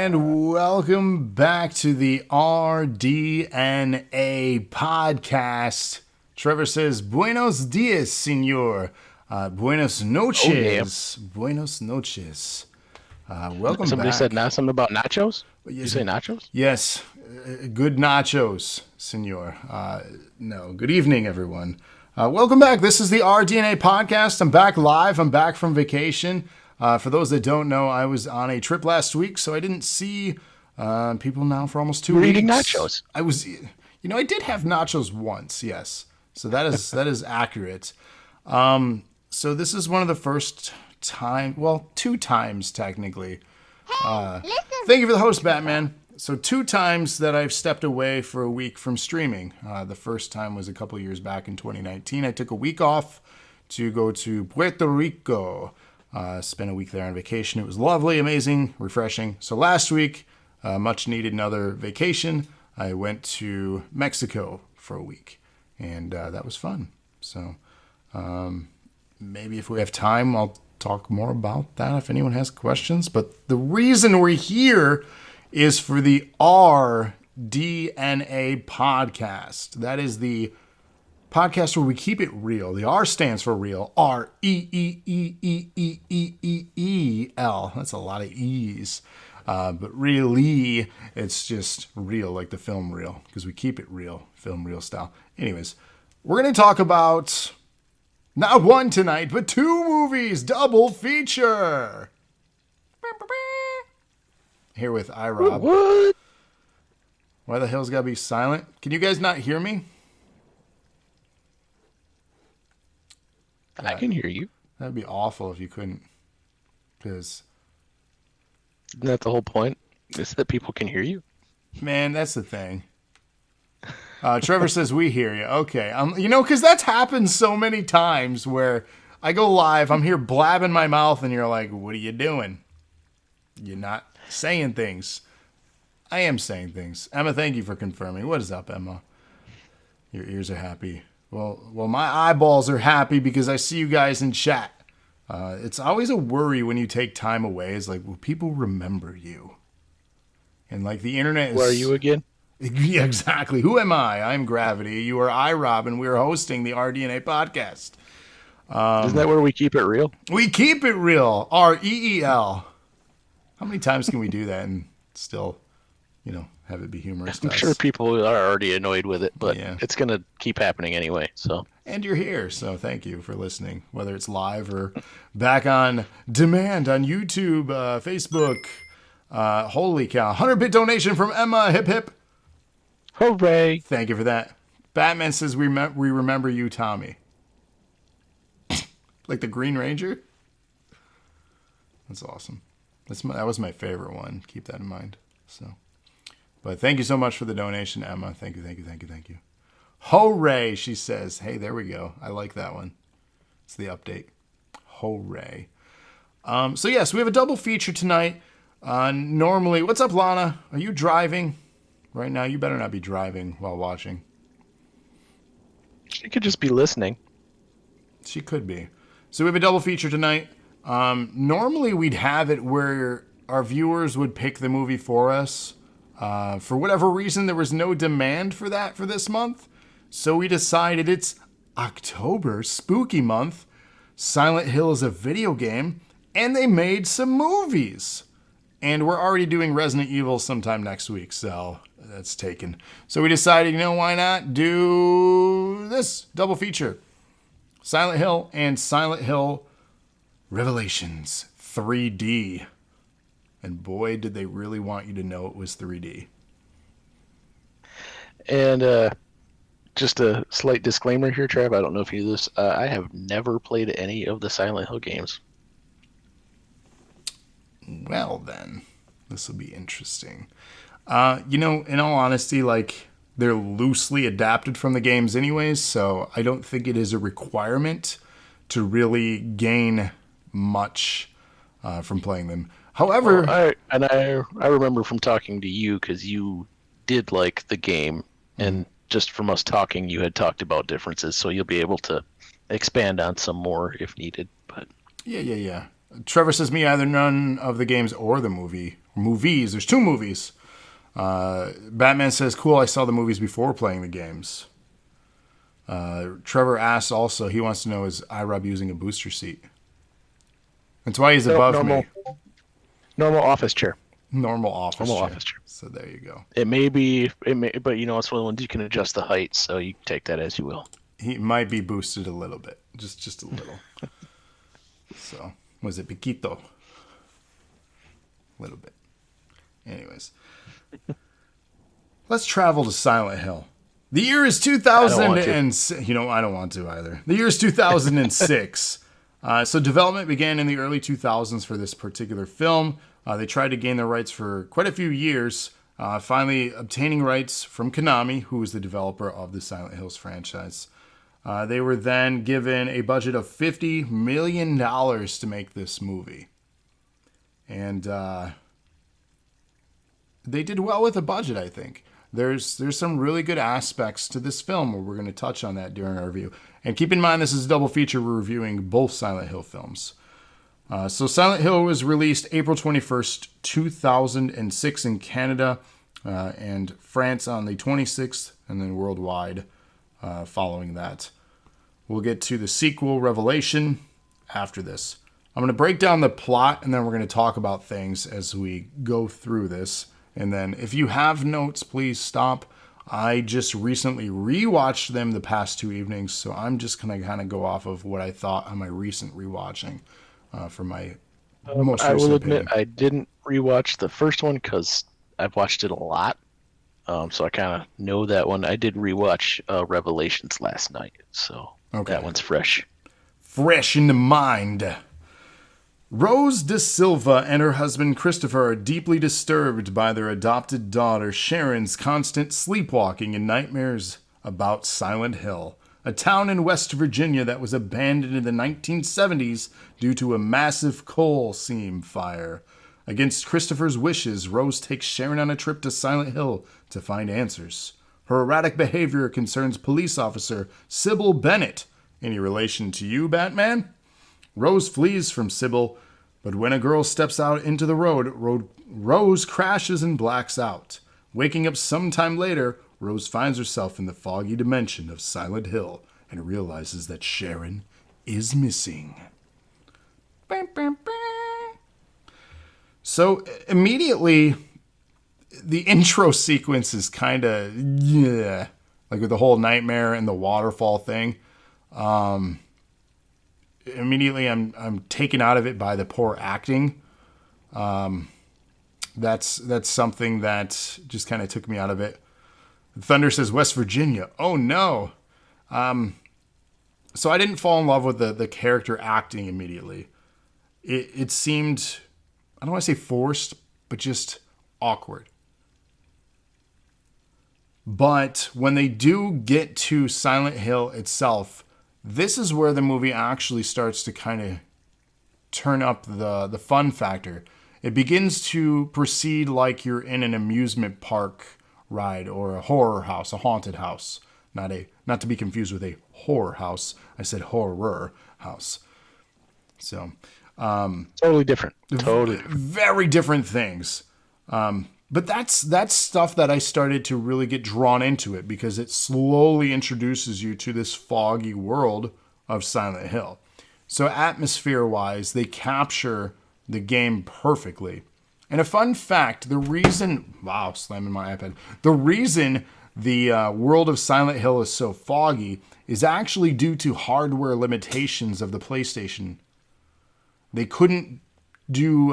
And welcome back to the rDNA podcast. Trevor says, Buenos dias, senor. Buenos noches. Oh, yeah. Buenos noches. Welcome Somebody back. said something about nachos? Did you say nachos? Yes. Good nachos, senor. No. Good evening, everyone. Welcome back. This is the rDNA podcast. I'm back live. I'm back from vacation. For those that don't know, I was on a trip last week, so I didn't see people now for almost 2 weeks. You're eating nachos. I did have nachos once, yes. So that is accurate. So this is one of the first time, well, 2 times technically. Thank you for the host, Batman. So 2 times that I've stepped away for a week from streaming. The first time was a couple of years back in 2019. I took a week off to go to Puerto Rico. Spent a week there on vacation. It was lovely, amazing, refreshing. So last week, much needed another vacation. I went to Mexico for a week, and that was fun. So maybe if we have time, I'll talk more about that if anyone has questions. But the reason we're here is for the rDNA podcast. That is the podcast where we keep it real. The R stands for real. R-E-E-E-E-E-E-E-E-L. That's a lot of E's. But really, it's just real, like the film reel, because we keep it real, film reel style. Anyways, we're going to talk about not 1 tonight, but 2 movies, double feature. Here with iRob. What? Why the hell's got to be silent? Can you guys not hear me? I can hear you. That'd be awful if you couldn't. Because isn't that the whole point? Is that people can hear you? Man, that's the thing. Trevor says we hear you. Okay. Because that's happened so many times where I go live, I'm here blabbing my mouth, and you're like, what are you doing? You're not saying things. I am saying things. Emma, thank you for confirming. What is up, Emma? Your ears are happy. Well, my eyeballs are happy because I see you guys in chat. It's always a worry when you take time away. It's like, will people remember you? And like the internet is... Where are you again? Yeah, exactly. Who am I? I'm Gravity. You are iRob, and we are hosting the rDNA podcast. Isn't that where we keep it real? We keep it real. R-E-E-L. How many times can we do that and still, have it be humorous? I'm sure people are already annoyed with it, but It's going to keep happening anyway. So. And you're here, so thank you for listening, whether it's live or back on demand on YouTube, Facebook. Holy cow. 100-bit donation from Emma. Hip, hip. Hooray. Thank you for that. Batman says we remember you, Tommy. Like the Green Ranger? That's awesome. That was my favorite one. Keep that in mind. So, but thank you so much for the donation, Emma. Thank you. Hooray, she says. Hey, there we go. I like that one. It's the update. Hooray. So yes, we have a double feature tonight. Normally, what's up, Lana? Are you driving right now? You better not be driving while watching. She could just be listening. She could be. So we have a double feature tonight. Normally we'd have it where our viewers would pick the movie for us. For whatever reason, there was no demand for that for this month. So we decided it's October, spooky month. Silent Hill is a video game, and they made some movies. And we're already doing Resident Evil sometime next week, so that's taken. So we decided, why not do this double feature. Silent Hill and Silent Hill Revelations 3D. And boy, did they really want you to know it was 3D. And just a slight disclaimer here, Trav. I don't know if you knew this. I have never played any of the Silent Hill games. Well, then, this will be interesting. In all honesty, they're loosely adapted from the games anyways, so I don't think it is a requirement to really gain much from playing them. However... Well, I remember from talking to you, because you did like the game, and just from us talking, you had talked about differences, so you'll be able to expand on some more if needed. But Yeah. Trevor says me either none of the games or the movies. There's 2 movies. Batman says, cool, I saw the movies before playing the games. Trevor asks also, he wants to know, is iRob using a booster seat? That's why he's above me. Normal office chair. Normal office chair. So there you go. It may, but it's one of the ones you can adjust the height, so you can take that as you will. He might be boosted a little bit. Just a little. So... Was it Piquito? A little bit. Anyways. Let's travel to Silent Hill. The year is 2006. I don't want to either. The year is 2006. So development began in the early 2000s for this particular film. They tried to gain the rights for quite a few years, finally obtaining rights from Konami, who was the developer of the Silent Hills franchise. They were then given a budget of $50 million to make this movie. And they did well with the budget, I think. There's some really good aspects to this film where we're going to touch on that during our review. And keep in mind, this is a double feature. We're reviewing both Silent Hill films. So Silent Hill was released April 21st, 2006 in Canada and France on the 26th, and then worldwide following that. We'll get to the sequel, Revelation, after this. I'm going to break down the plot, and then we're going to talk about things as we go through this. And then if you have notes, please stop. I just recently rewatched them the past 2 evenings, so I'm just going to kind of go off of what I thought on my recent rewatching for my most recent I will opinion. admit I didn't rewatch the first one because I've watched it a lot. So I kind of know that one. I did rewatch Revelations last night, so that one's fresh. Fresh in the mind. Rose De Silva and her husband Christopher are deeply disturbed by their adopted daughter Sharon's constant sleepwalking and nightmares about Silent Hill, a town in West Virginia that was abandoned in the 1970s due to a massive coal seam fire. Against Christopher's wishes, Rose takes Sharon on a trip to Silent Hill to find answers. Her erratic behavior concerns police officer Sybil Bennett. Any relation to you, Batman? Rose flees from Sybil, but when a girl steps out into the road, Rose crashes and blacks out. Waking up sometime later, Rose finds herself in the foggy dimension of Silent Hill and realizes that Sharon is missing. So immediately, the intro sequence is kind of, like with the whole nightmare and the waterfall thing. Immediately, I'm taken out of it by the poor acting. That's something that just kind of took me out of it. Thunder says West Virginia. Oh no. So I didn't fall in love with the character acting immediately. It seemed, I don't want to say forced, but just awkward. But when they do get to Silent Hill itself, this is where the movie actually starts to kind of turn up the fun factor. It begins to proceed like you're in an amusement park ride or a horror house, a haunted house. Not to be confused with a horror house. I said horror house. So, Totally different. Totally different. Very different things. But that's stuff that I started to really get drawn into it because it slowly introduces you to this foggy world of Silent Hill. So atmosphere-wise, they capture the game perfectly. And a fun fact, the reason the world of Silent Hill is so foggy is actually due to hardware limitations of the PlayStation. They couldn't do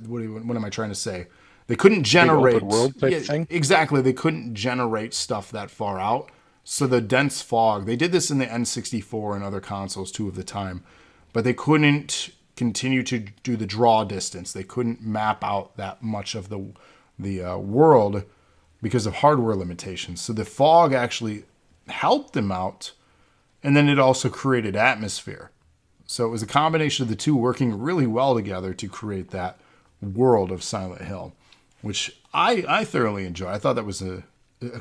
what am I trying to say? They couldn't generate open world type thing? Exactly. They couldn't generate stuff that far out. So the dense fog. They did this in the N64 and other consoles too of the time, but they couldn't continue to do the draw distance. They couldn't map out that much of the world because of hardware limitations. So the fog actually helped them out, and then it also created atmosphere. So it was a combination of the two working really well together to create that world of Silent Hill, which I thoroughly enjoy. I thought that was a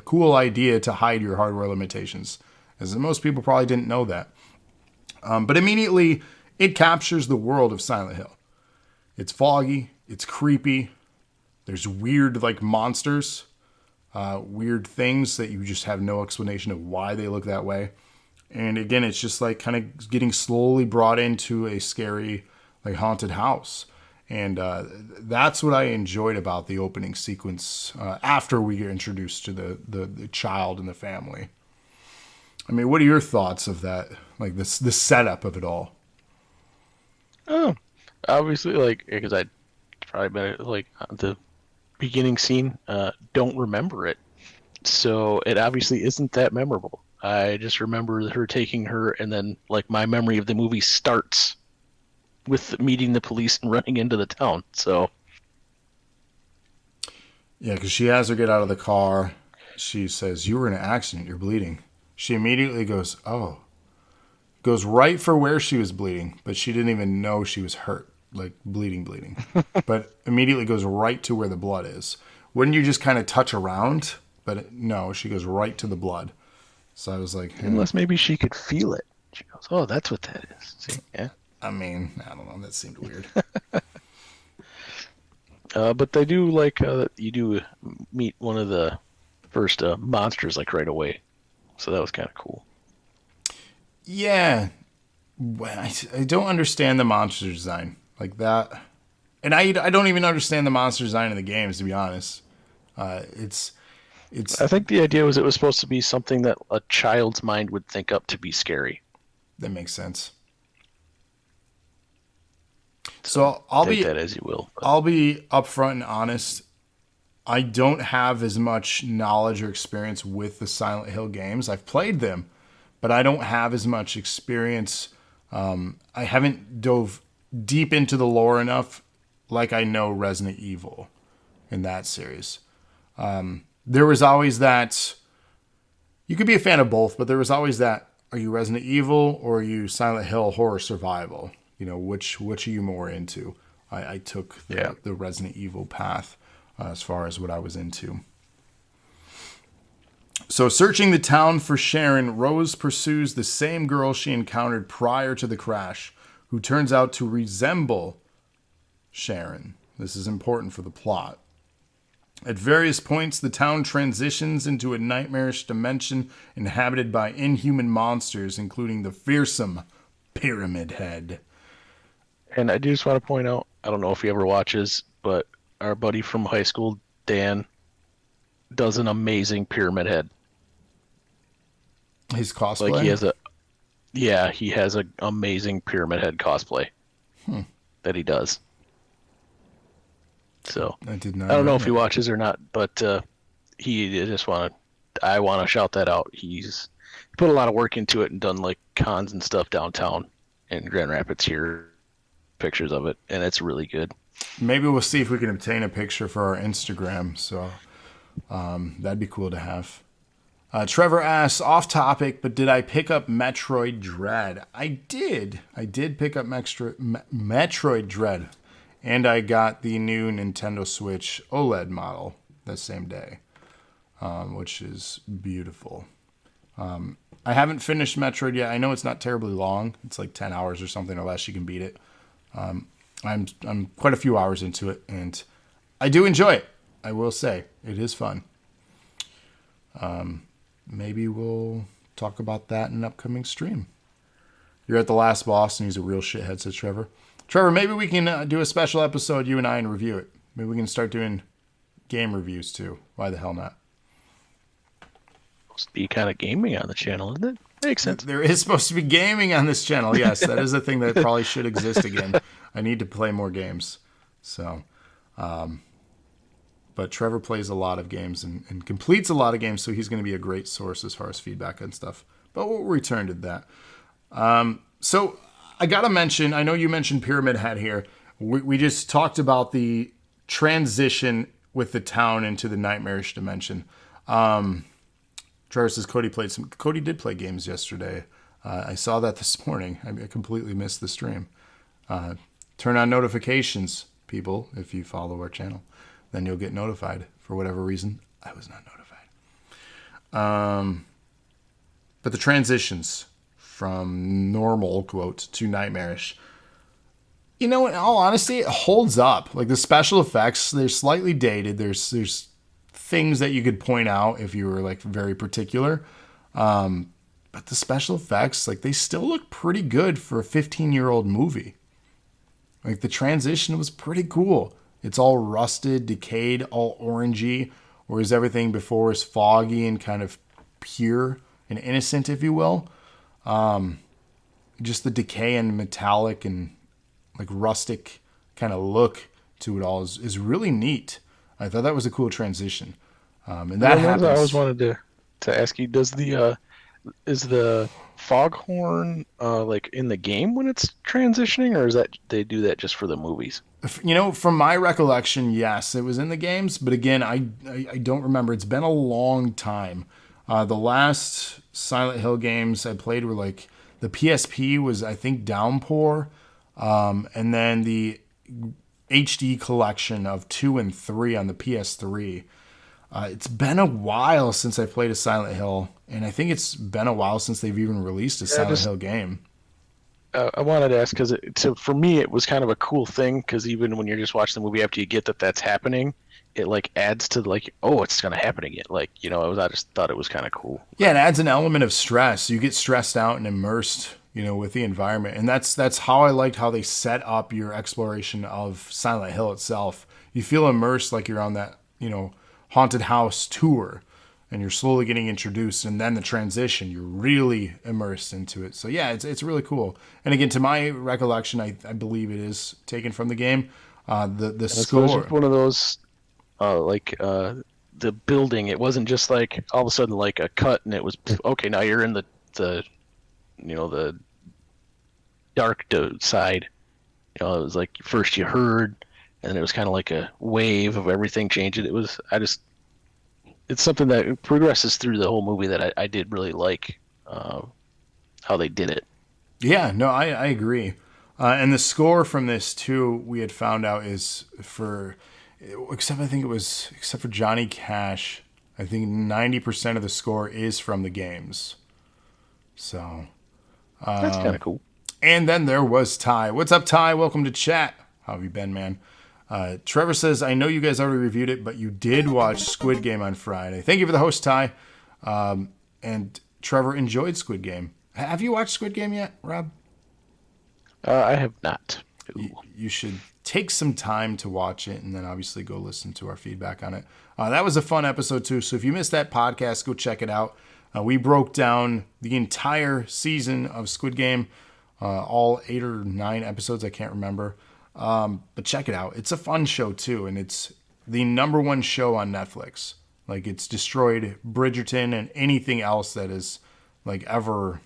cool idea to hide your hardware limitations, as most people probably didn't know that. But immediately, it captures the world of Silent Hill. It's foggy. It's creepy. There's weird, like, monsters, weird things that you just have no explanation of why they look that way. And again, it's just like kind of getting slowly brought into a scary, like, haunted house. And that's what I enjoyed about the opening sequence after we get introduced to the child and the family. I mean, what are your thoughts of that? Like the setup of it all? Oh, obviously, like, because I probably better, like, the beginning scene, don't remember it. So it obviously isn't that memorable. I just remember her taking her, and then, like, my memory of the movie starts with meeting the police and running into the town. So yeah, because she has her get out of the car. She says, "You were in an accident. You're bleeding." She immediately goes, "Oh." Goes right for where she was bleeding, but she didn't even know she was hurt, like bleeding. But immediately goes right to where the blood is. Wouldn't you just kind of touch around? But no, she goes right to the blood. So I was like, unless maybe she could feel it. She goes, "Oh, that's what that is." See? Yeah. I mean, I don't know. That seemed weird. But they do, like, you do meet one of the first monsters, like, right away. So that was kind of cool. Yeah. I don't understand the monster design like that. And I don't even understand the monster design in the games, to be honest. It's. I think the idea was it was supposed to be something that a child's mind would think up to be scary. That makes sense. So take that as you will. But I'll be upfront and honest. I don't have as much knowledge or experience with the Silent Hill games. I've played them, but I don't have as much experience. I haven't dove deep into the lore enough like I know Resident Evil in that series. There was always that, you could be a fan of both, but there was always that, are you Resident Evil or are you Silent Hill horror survival? You know, which are you more into? I took the Resident Evil path as far as what I was into. So searching the town for Sharon, Rose pursues the same girl she encountered prior to the crash, who turns out to resemble Sharon. This is important for the plot. At various points, the town transitions into a nightmarish dimension inhabited by inhuman monsters, including the fearsome Pyramid Head. And I do just want to point out, I don't know if he ever watches, but our buddy from high school, Dan, does an amazing Pyramid Head. His cosplay? Like he has an amazing Pyramid Head cosplay that he does. So I don't know if he watches or not, but I want to shout that out. He's put a lot of work into it and done, like, cons and stuff downtown in Grand Rapids here, pictures of it, and it's really good. Maybe we'll see if we can obtain a picture for our Instagram. So that'd be cool to have. Trevor asks, off topic, but did I pick up Metroid Dread? I did. I did pick up Metroid Dread. And I got the new Nintendo Switch OLED model that same day, which is beautiful. I haven't finished Metroid yet. I know it's not terribly long. It's like 10 hours or something or less. You can beat it. I'm quite a few hours into it, and I do enjoy it. I will say it is fun. Maybe we'll talk about that in an upcoming stream. You're at the last boss, and he's a real shithead, says Trevor. Trevor, maybe we can do a special episode, you and I, and review it. Maybe we can start doing game reviews too. Why the hell not? Supposed to be kind of gaming on the channel, isn't it? Makes sense. There is supposed to be gaming on this channel. Yes, that is a thing that probably should exist again. I need to play more games. So, but Trevor plays a lot of games and completes a lot of games, so he's going to be a great source as far as feedback and stuff. But we'll return to that. So I got to mention, I know you mentioned Pyramid Head here. We just talked about the transition with the town into the nightmarish dimension. Trevor says Cody did play games yesterday. I saw that this morning. I completely missed the stream. Turn on notifications, people, if you follow our channel. Then you'll get notified. For whatever reason, I was not notified. But the transitions from normal, quote, to nightmarish, in all honesty, it holds up. Like the special effects, they're slightly dated. There's things that you could point out if you were like very particular. But the special effects, like they still look pretty good for a 15-year-old movie. Like the transition was pretty cool. It's all rusted, decayed, all orangey, whereas everything before is foggy and kind of pure and innocent, if you will. Just the decay and metallic and like rustic kind of look to it all is really neat. I thought that was a cool transition. And that happens. I always wanted to ask you, is the foghorn like in the game when it's transitioning, or is that they do that just for the movies? From my recollection, yes, it was in the games, but again, I don't remember. It's been a long time. The last Silent Hill games I played were like the PSP was, I think, Downpour, and then the HD collection of 2 and 3 on the PS3. It's been a while since I played a Silent Hill, and I think it's been a while since they've even released a Silent Hill game. I wanted to ask because for me it was kind of a cool thing, because even when you're just watching the movie, after you get that's happening, it like adds to like, oh, it's gonna happen again. Like, I just thought it was kind of cool. Yeah, it adds an element of stress. You get stressed out and immersed, with the environment, and that's how I liked how they set up your exploration of Silent Hill itself. You feel immersed, like you're on that haunted house tour, and you're slowly getting introduced, and then the transition, you're really immersed into it. So yeah, it's really cool. And again, to my recollection, I believe it is taken from the game. The score, one of those the building. It wasn't just like all of a sudden like a cut and it was okay. Now you're in the the dark side. It was like first you heard, and then it was kind of like a wave of everything changing. It's something that progresses through the whole movie that I did really like how they did it. Yeah, no, I agree. And the score from this too, we had found out is except for Johnny Cash, I think 90% of the score is from the games. So that's kind of cool. And then there was Ty. What's up, Ty? Welcome to chat. How have you been, man? Trevor says, I know you guys already reviewed it, but you did watch Squid Game on Friday. Thank you for the host, Ty. And Trevor enjoyed Squid Game. Have you watched Squid Game yet, Rob? I have not. You should take some time to watch it and then obviously go listen to our feedback on it. That was a fun episode too. So if you missed that podcast, go check it out. We broke down the entire season of Squid Game, all 8 or 9 episodes. I can't remember. But check it out. It's a fun show too. And it's the #1 show on Netflix. Like, it's destroyed Bridgerton and anything else that is like ever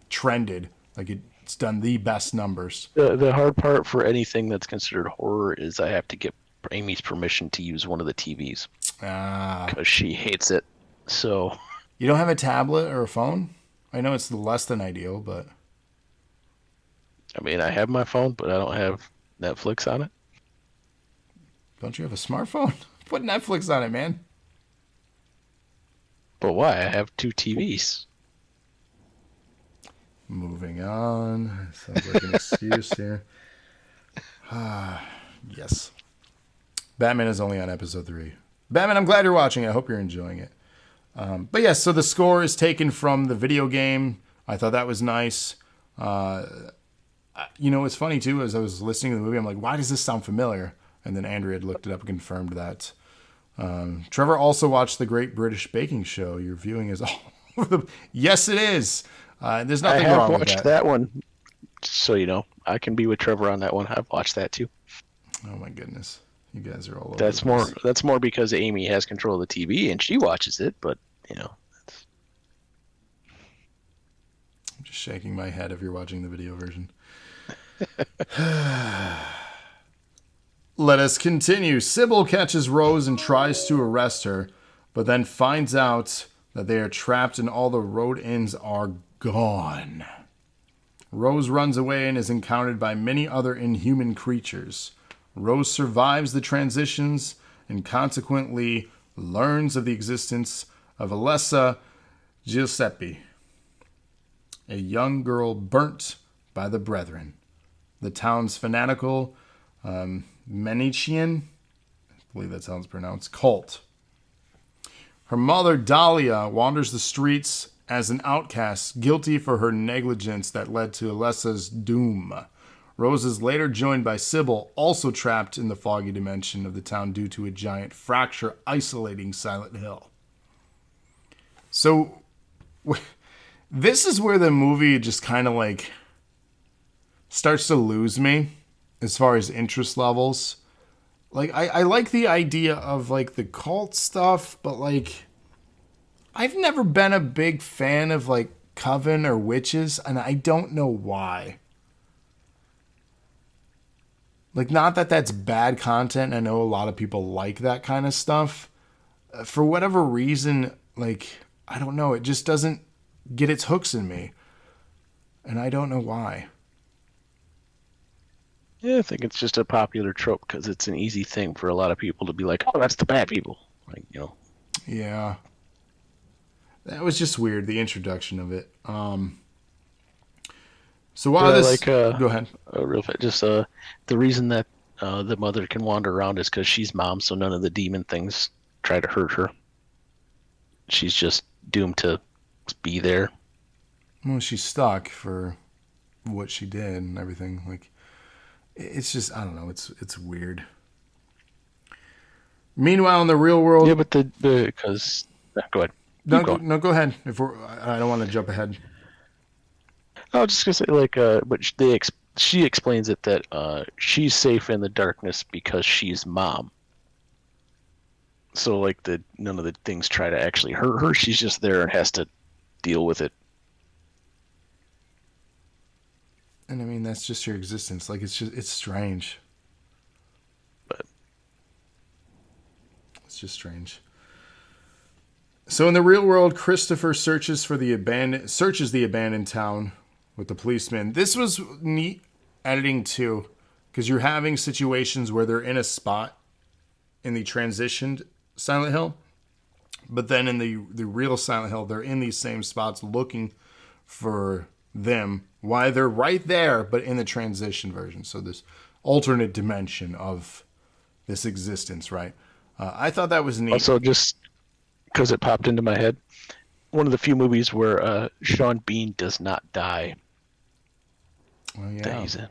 trended. Like, it's done the best numbers. The hard part for anything that's considered horror is I have to get Amy's permission to use one of the TVs because she hates it. So you don't have a tablet or a phone? I know it's less than ideal, but I mean, I have my phone, but I don't have Netflix on it. Don't you have a smartphone? Put Netflix on it, man. But why? I have 2 TVs. Moving on. Sounds like an excuse here. Yes. Batman is only on episode 3. Batman, I'm glad you're watching. I hope you're enjoying it. But yes, so the score is taken from the video game. I thought that was nice. It's funny too, as I was listening to the movie, I'm like, why does this sound familiar? And then Andrea had looked it up and confirmed that. Trevor also watched the Great British Baking Show. Your viewing is all over the... Yes, it is. There's nothing wrong with that. I have watched that one. So, I can be with Trevor on that one. I've watched that too. Oh my goodness. You guys are all over That's more because Amy has control of the TV and she watches it, but, I'm just shaking my head if you're watching the video version. Let us continue. Sybil catches Rose and tries to arrest her, but then finds out that they are trapped and all the road inns are gone. Rose runs away and is encountered by many other inhuman creatures. Rose survives the transitions and consequently learns of the existence of Alessa Giuseppe, a young girl burnt by the Brethren, the town's fanatical Manichean, I believe that's how it's pronounced, cult. Her mother, Dahlia, wanders the streets as an outcast, guilty for her negligence that led to Alessa's doom. Rose is later joined by Sybil, also trapped in the foggy dimension of the town due to a giant fracture isolating Silent Hill. So, this is where the movie just kind of like starts to lose me as far as interest levels. Like, I like the idea of like the cult stuff, but like, I've never been a big fan of like coven or witches, and I don't know why. Like, not that that's bad content. I know a lot of people like that kind of stuff. For whatever reason, like, I don't know. It just doesn't get its hooks in me. And I don't know why. Yeah, I think it's just a popular trope because it's an easy thing for a lot of people to be like, oh, that's the bad people. Like, Yeah. That was just weird, the introduction of it. So while go ahead. Real fast. Just the reason that the mother can wander around is because she's mom, so none of the demon things try to hurt her. She's just doomed to be there. Well, she's stuck for what she did and everything. Like, it's just, I don't know. It's weird. Meanwhile, in the real world, yeah, but because go ahead. No, go ahead. I don't want to jump ahead. I was just gonna say, but she explains it that she's safe in the darkness because she's mom. So none of the things try to actually hurt her. She's just there and has to deal with it. And I mean, that's just your existence. Like, it's strange. But it's just strange. So in the real world, Christopher searches the abandoned town with the policeman. This was neat editing too, because you're having situations where they're in a spot in the transitioned Silent Hill, but then in the real Silent Hill, they're in these same spots looking for them while they're right there, but in the transition version. So this alternate dimension of this existence, right? I thought that was neat. Also, just because it popped into my head, one of the few movies where Sean Bean does not die. Well, yeah, that he's in.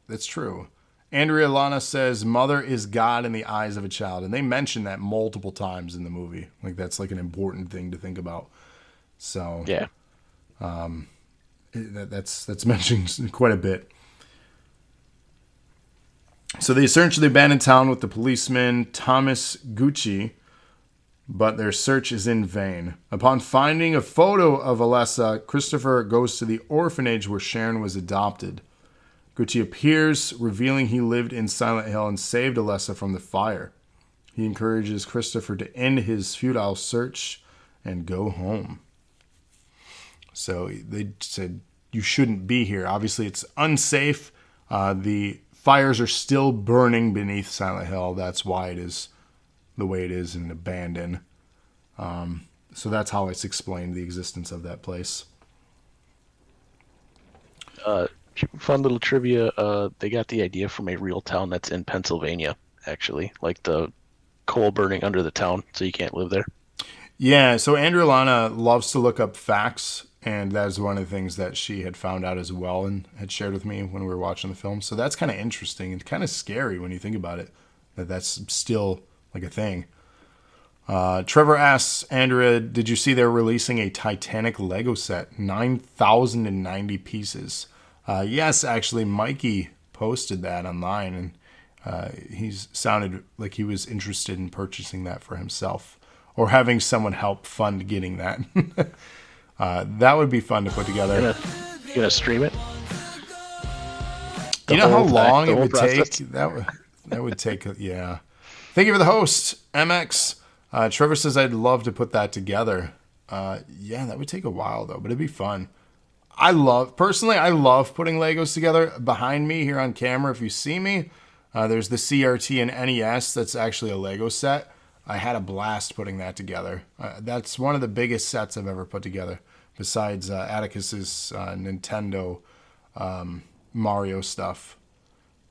That's true. Andrea Lana says, "Mother is God in the eyes of a child," and they mention that multiple times in the movie. Like, that's like an important thing to think about. So yeah, that's mentioned quite a bit. So they search the abandoned town with the policeman Thomas Gucci, but their search is in vain. Upon finding a photo of Alessa, Christopher goes to the orphanage where Sharon was adopted. Gucci appears, revealing he lived in Silent Hill and saved Alessa from the fire. He encourages Christopher to end his futile search and go home. So they said, you shouldn't be here. Obviously, it's unsafe. The fires are still burning beneath Silent Hill. That's why it is the way it is and abandoned. So that's how it's explained, the existence of that place. Fun little trivia. They got the idea from a real town that's in Pennsylvania, actually. Like the coal burning under the town, so you can't live there. Yeah, so Andrea Lana loves to look up facts, and that is one of the things that she had found out as well and had shared with me when we were watching the film. So that's kind of interesting and kind of scary when you think about it, that that's still like a thing. Trevor asks, Andrea, did you see they're releasing a Titanic Lego set? 9,090 pieces. Yes, actually, Mikey posted that online, and he's sounded like he was interested in purchasing that for himself or having someone help fund getting that. That would be fun to put together. You gonna stream it? You know how long it would take? That would take, yeah. Thank you for the host, MX. Trevor says, I'd love to put that together. Yeah, that would take a while, though, but it'd be fun. Personally, I love putting Legos together. Behind me here on camera, if you see me, there's the CRT and NES. That's actually a Lego set. I had a blast putting that together. That's one of the biggest sets I've ever put together, besides Atticus's Nintendo Mario stuff.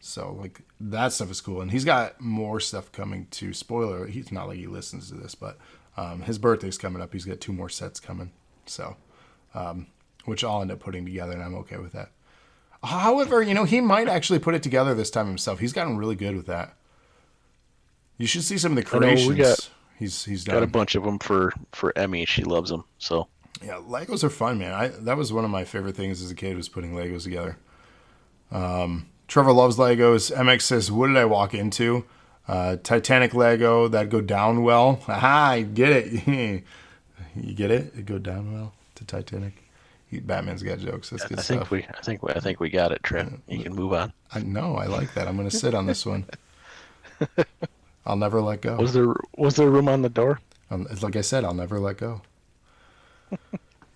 So, like, that stuff is cool. And he's got more stuff coming too. Spoiler, he's not like he listens to this, but his birthday's coming up. He's got 2 more sets coming. So, which I'll end up putting together, and I'm okay with that. However, he might actually put it together this time himself. He's gotten really good with that. You should see some of the creations he's done. Got a bunch of them for Emmy. She loves them. So yeah, Legos are fun, man. That was one of my favorite things as a kid, was putting Legos together. Trevor loves Legos. MX says, what did I walk into? Titanic Lego, that'd go down well. Aha, I get it. You get it? It'd go down well to Titanic. Batman's got jokes. That's good stuff. I think we got it, Trent. You can move on. I know. I like that. I'm going to sit on this one. I'll never let go. Was there room on the door? Like I said, I'll never let go.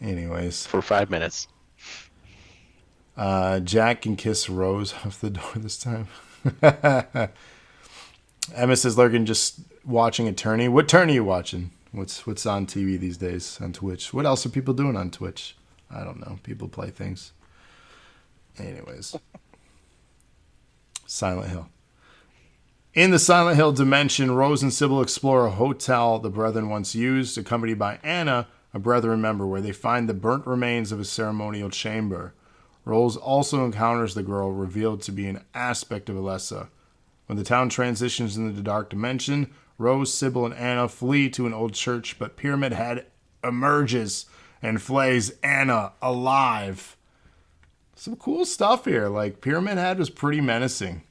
Anyways. For 5 minutes. Jack can kiss Rose off the door this time. Emma says, Lurkin, just watching Attorney. What turn are you watching? What's on TV these days on Twitch? What else are people doing on Twitch? I don't know. People play things. Anyways. Silent Hill. In the Silent Hill dimension, Rose and Sybil explore a hotel the Brethren once used, accompanied by Anna, a Brethren member, where they find the burnt remains of a ceremonial chamber. Rose also encounters the girl revealed to be an aspect of Alessa. When the town transitions into the dark dimension, Rose, Sybil, and Anna flee to an old church, but Pyramid Head emerges and flays Anna alive. Some cool stuff here. Like, Pyramid Head was pretty menacing.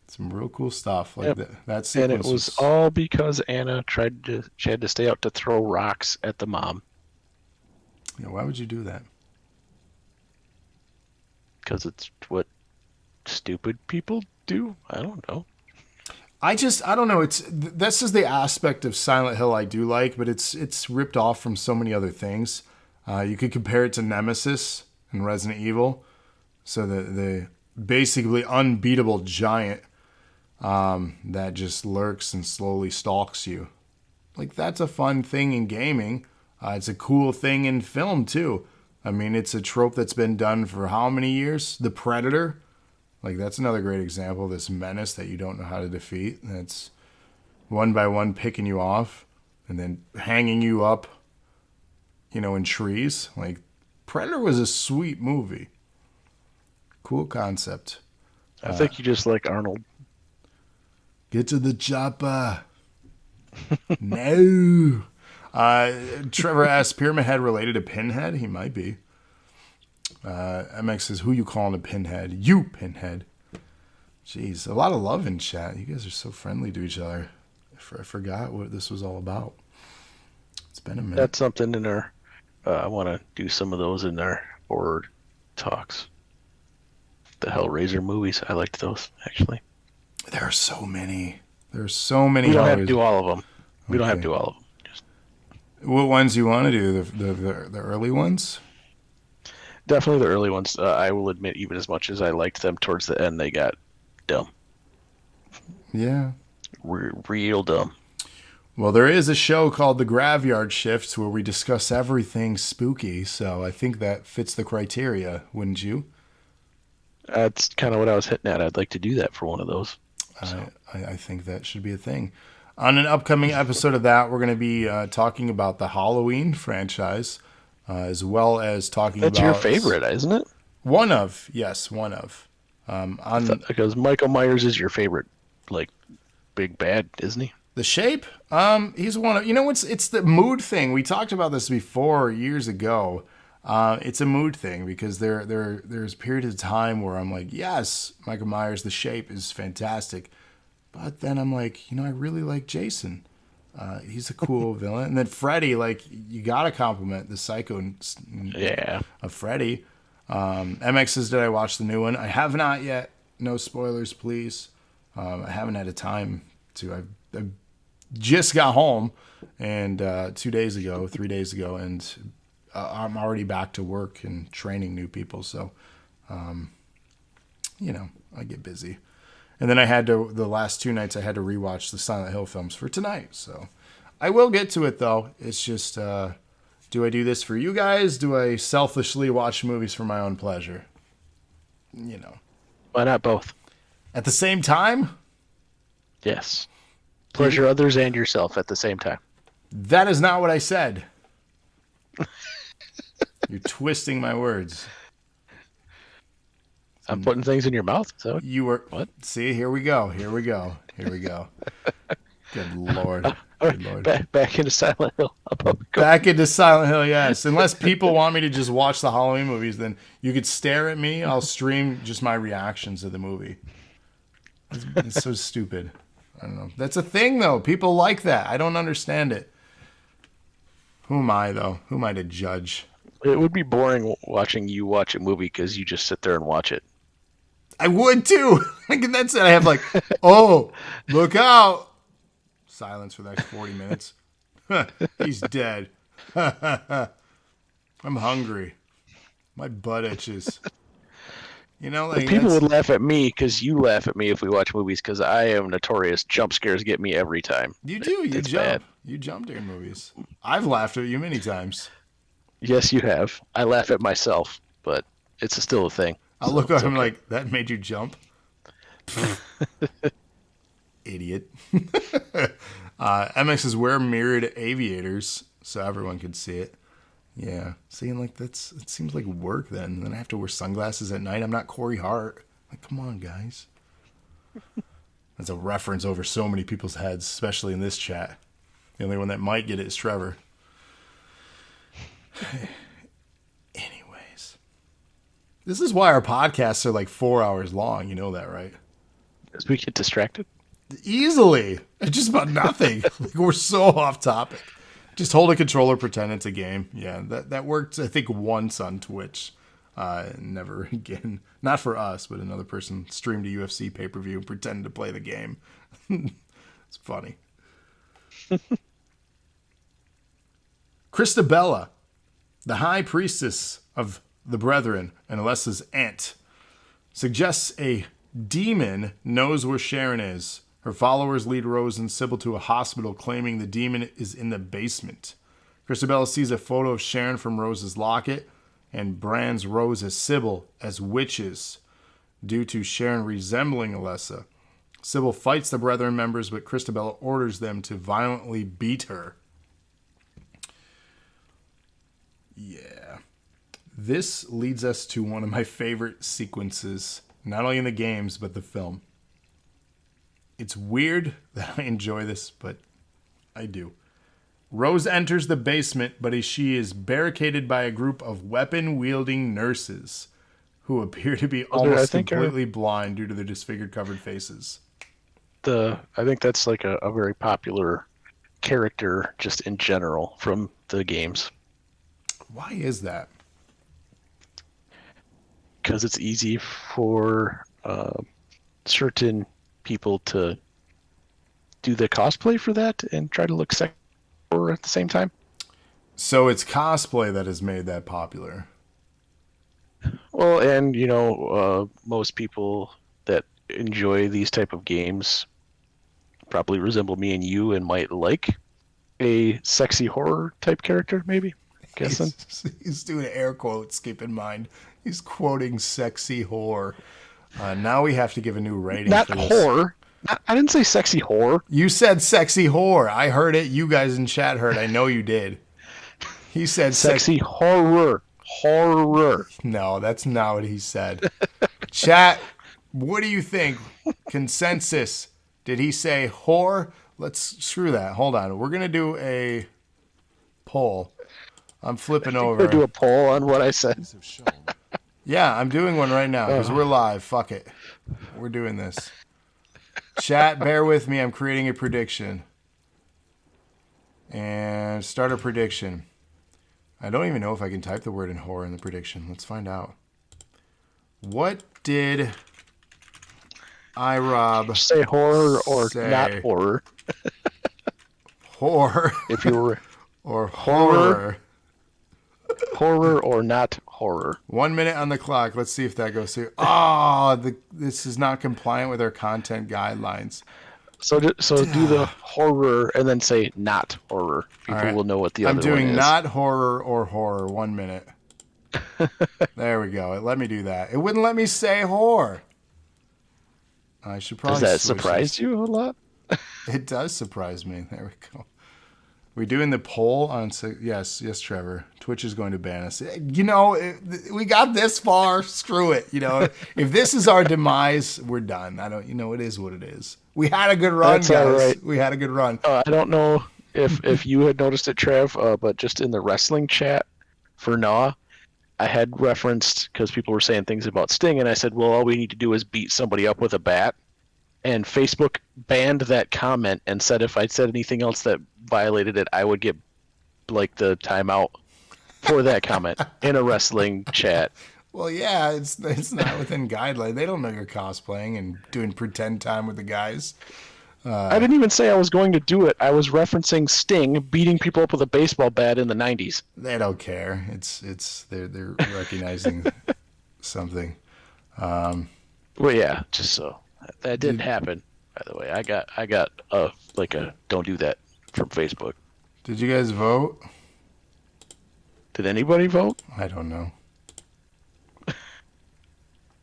Some real cool stuff. Like that sequence. And it was all because Anna she had to stay out to throw rocks at the mom. Yeah, why would you do that? Because it's what stupid people do. I don't know. I don't know. This is the aspect of Silent Hill I do like, but it's ripped off from so many other things. You could compare it to Nemesis in Resident Evil. So the basically unbeatable giant that just lurks and slowly stalks you. Like, that's a fun thing in gaming. It's a cool thing in film too. I mean, it's a trope that's been done for how many years? The Predator. Like, that's another great example of this menace that you don't know how to defeat. That's one by one picking you off and then hanging you up, in trees. Like, Predator was a sweet movie. Cool concept. I think you just like Arnold. Get to the chopper. No. Trevor asks, Pyramid Head related to Pinhead? He might be. MX says, who you calling a pinhead? You, Pinhead. Jeez, a lot of love in chat. You guys are so friendly to each other. I forgot what this was all about. It's been a minute. That's something in our... I want to do some of those in our horror talks. The Hellraiser movies. I liked those, actually. There are so many. There are so many. We don't have to do all of them. We don't have to do all of them. What ones you want to do? The early ones? Definitely the early ones. I will admit, even as much as I liked them towards the end, they got dumb. Yeah. Real dumb. Well, there is a show called The Graveyard Shift where we discuss everything spooky, so I think that fits the criteria, wouldn't you? That's kind of what I was hitting at. I'd like to do that for one of those. So. I think that should be a thing. On an upcoming episode of that, we're going to be talking about the Halloween franchise, as well as talking That's about... your favorite, isn't it? One of. Because Michael Myers is your favorite, like, big bad, isn't he? The Shape? He's one of... You know, it's the mood thing. We talked about this before, years ago. It's a mood thing, because there's periods of time where I'm like, yes, Michael Myers, The Shape is fantastic. But then I'm like, I really like Jason. He's a cool villain. And then Freddy, like, you got to compliment the psycho of Freddy. MX says, did I watch the new one? I have not yet. No spoilers, please. I haven't had a time to. I just got home and 3 days ago, and I'm already back to work and training new people. So, I get busy. And then the last 2 nights I had to rewatch the Silent Hill films for tonight. So I will get to it, though. It's just, do I do this for you guys? Do I selfishly watch movies for my own pleasure? Why not both? At the same time? Yes. Pleasure others and yourself at the same time. That is not what I said. You're twisting my words. I'm putting things in your mouth. So you were what? See, here we go. Good Lord. Good Lord. Back into Silent Hill. Back into Silent Hill, yes. Unless people want me to just watch the Halloween movies, then you could stare at me. I'll stream just my reactions to the movie. It's so stupid. I don't know. That's a thing, though. People like that. I don't understand it. Who am I, though? Who am I to judge? It would be boring watching you watch a movie because you just sit there and watch it. I would, too. That's it. I have like, oh, look out. Silence for the next 40 minutes. He's dead. I'm hungry. My butt itches. People would laugh at me because you laugh at me if we watch movies because I am notorious. Jump scares get me every time. You do. You jump. Bad. You jump during movies. I've laughed at you many times. Yes, you have. I laugh at myself, but it's still a thing. I'll look at him like, that made you jump? Idiot. MX says, wear mirrored aviators so everyone can see it. Yeah. Seeing like it seems like work then. Then I have to wear sunglasses at night. I'm not Corey Hart. Like, come on, guys. That's a reference over so many people's heads, especially in this chat. The only one that might get it is Trevor. Anyways. This is why our podcasts are like 4 hours long. You know that, right? Because we get distracted. Easily. It's just about nothing. Like, we're so off topic. Just hold a controller, pretend it's a game. Yeah, that worked, I think, once on Twitch. Never again. Not for us, but another person streamed a UFC pay-per-view and pretended to play the game. It's funny. Christabella, the high priestess of the Brethren and Alessa's aunt, suggests a demon knows where Sharon is. Her followers lead Rose and Sybil to a hospital, claiming the demon is in the basement. Christabella sees a photo of Sharon from Rose's locket and brands Rose as Sybil as witches due to Sharon resembling Alessa. Sybil fights the Brethren members, but Christabella orders them to violently beat her. Yeah. This leads us to one of my favorite sequences, not only in the games, but the film. It's weird that I enjoy this, but I do. Rose enters the basement, but she is barricaded by a group of weapon-wielding nurses who appear to be almost completely blind due to their disfigured, covered faces. I think that's like a very popular character just in general from the games. Why is that? Because it's easy for certain people to do the cosplay for that and try to look sexy at the same time. So it's cosplay that has made that popular. Well, and most people that enjoy these type of games probably resemble me and you and might like a sexy horror type character, maybe. Guessing. He's doing air quotes. Keep in mind, he's quoting "sexy whore." Now we have to give a new rating Not for this. horror. I didn't say sexy horror. You said "sexy whore." I heard it. You guys in chat heard. I know you did. He said Sexy horror. Horror. No, that's not what he said. Chat, what do you think? Consensus. Did he say whore? Let's screw that. Hold on. We're gonna do a poll. I'm flipping over. We'll do a poll on what I said. Yeah, I'm doing one right now because we're live. Fuck it. We're doing this. Chat, bear with me. I'm creating a prediction. And start a prediction. I don't even know if I can type the word in horror in the prediction. Let's find out. What did iRob say horror or say? Not horror? Horror. If you were or horror. Horror or not horror. 1 minute on the clock. Let's see if that goes through. Oh, this is not compliant with our content guidelines. So do the horror and then say not horror. People will know what the other one is. I'm doing not horror or horror. 1 minute. There we go. It let me do that. It wouldn't let me say horror. I should probably. Does that surprise you a lot? It does surprise me. There we go. We're doing the poll on. Yes, Trevor. Twitch is going to ban us. You know, we got this far. Screw it. You know, if this is our demise, we're done. I don't. You know, it is what it is. We had a good run, That's guys. all right. We had a good run. I don't know if you had noticed it, Trev, but just in the wrestling chat for Naw, I had referenced because people were saying things about Sting, and I said, well, all we need to do is beat somebody up with a bat. And Facebook banned that comment and said if I said anything else that violated it, I would get like the timeout for that comment in a wrestling chat. Well, yeah, it's not within guideline. They don't know you're cosplaying and doing pretend time with the guys. I didn't even say I was going to do it. I was referencing Sting beating people up with a baseball bat in the 90s. They don't care. They're recognizing something. Well, yeah, just so that didn't happen. By the way, I got a don't do that from Facebook. Did you guys vote? Did anybody vote? I don't know.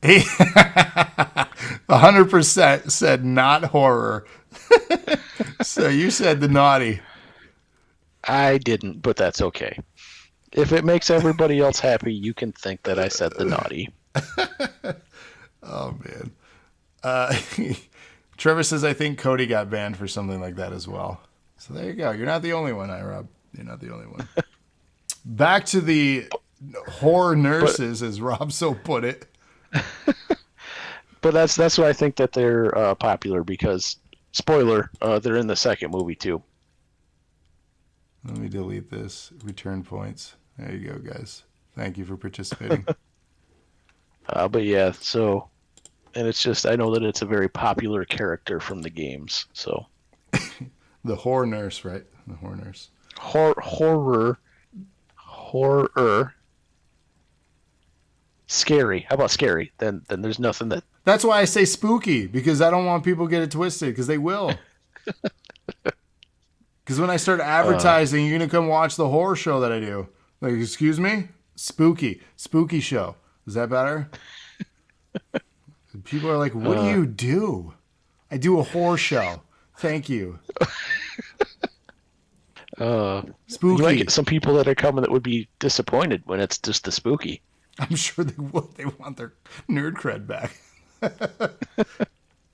100% said not horror. So you said the naughty. I didn't, but that's okay. If it makes everybody else happy, you can think that I said the naughty. Oh, man. Trevor says, I think Cody got banned for something like that as well. So there you go. You're not the only one, Rob. You're not the only one. Back to the horror nurses, as Rob so put it. But that's why I think that they're popular because, spoiler, they're in the second movie too. Let me delete this. Return points. There you go, guys. Thank you for participating. But yeah, so, and it's just, I know that it's a very popular character from the games, so. The horror nurse, right? The horror nurse. Horror. Scary. How about scary? Then there's nothing that. That's why I say spooky, because I don't want people to get it twisted, because they will. Because when I start advertising, you're going to come watch the horror show that I do. Like, excuse me? Spooky show. Is that better? People are like, what do you do? I do a horror show. Thank you. Spooky. You might get some people that are coming that would be disappointed when it's just the spooky. I'm sure they would. They want their nerd cred back.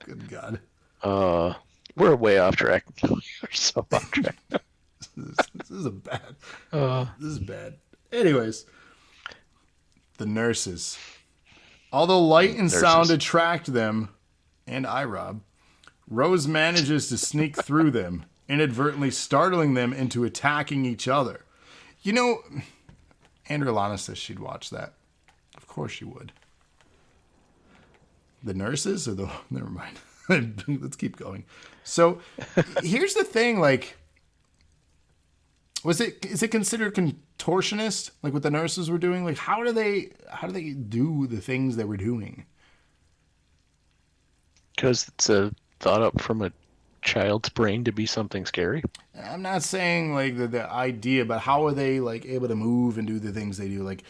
Good God. We're way off track. We're so off track. This is a bad. This is bad. Anyways, the nurses. Although light and sound attract them, and iRob, Rose manages to sneak through them, inadvertently startling them into attacking each other. You know, Andrew Lana says she'd watch that. Of course she would. The nurses or the... Never mind. Let's keep going. So, here's the thing, like... Is it considered contortionist, like what the nurses were doing? Like, how do they do the things they were doing? Because it's a thought up from a child's brain to be something scary? I'm not saying like the idea, but how are they like able to move and do the things they do, like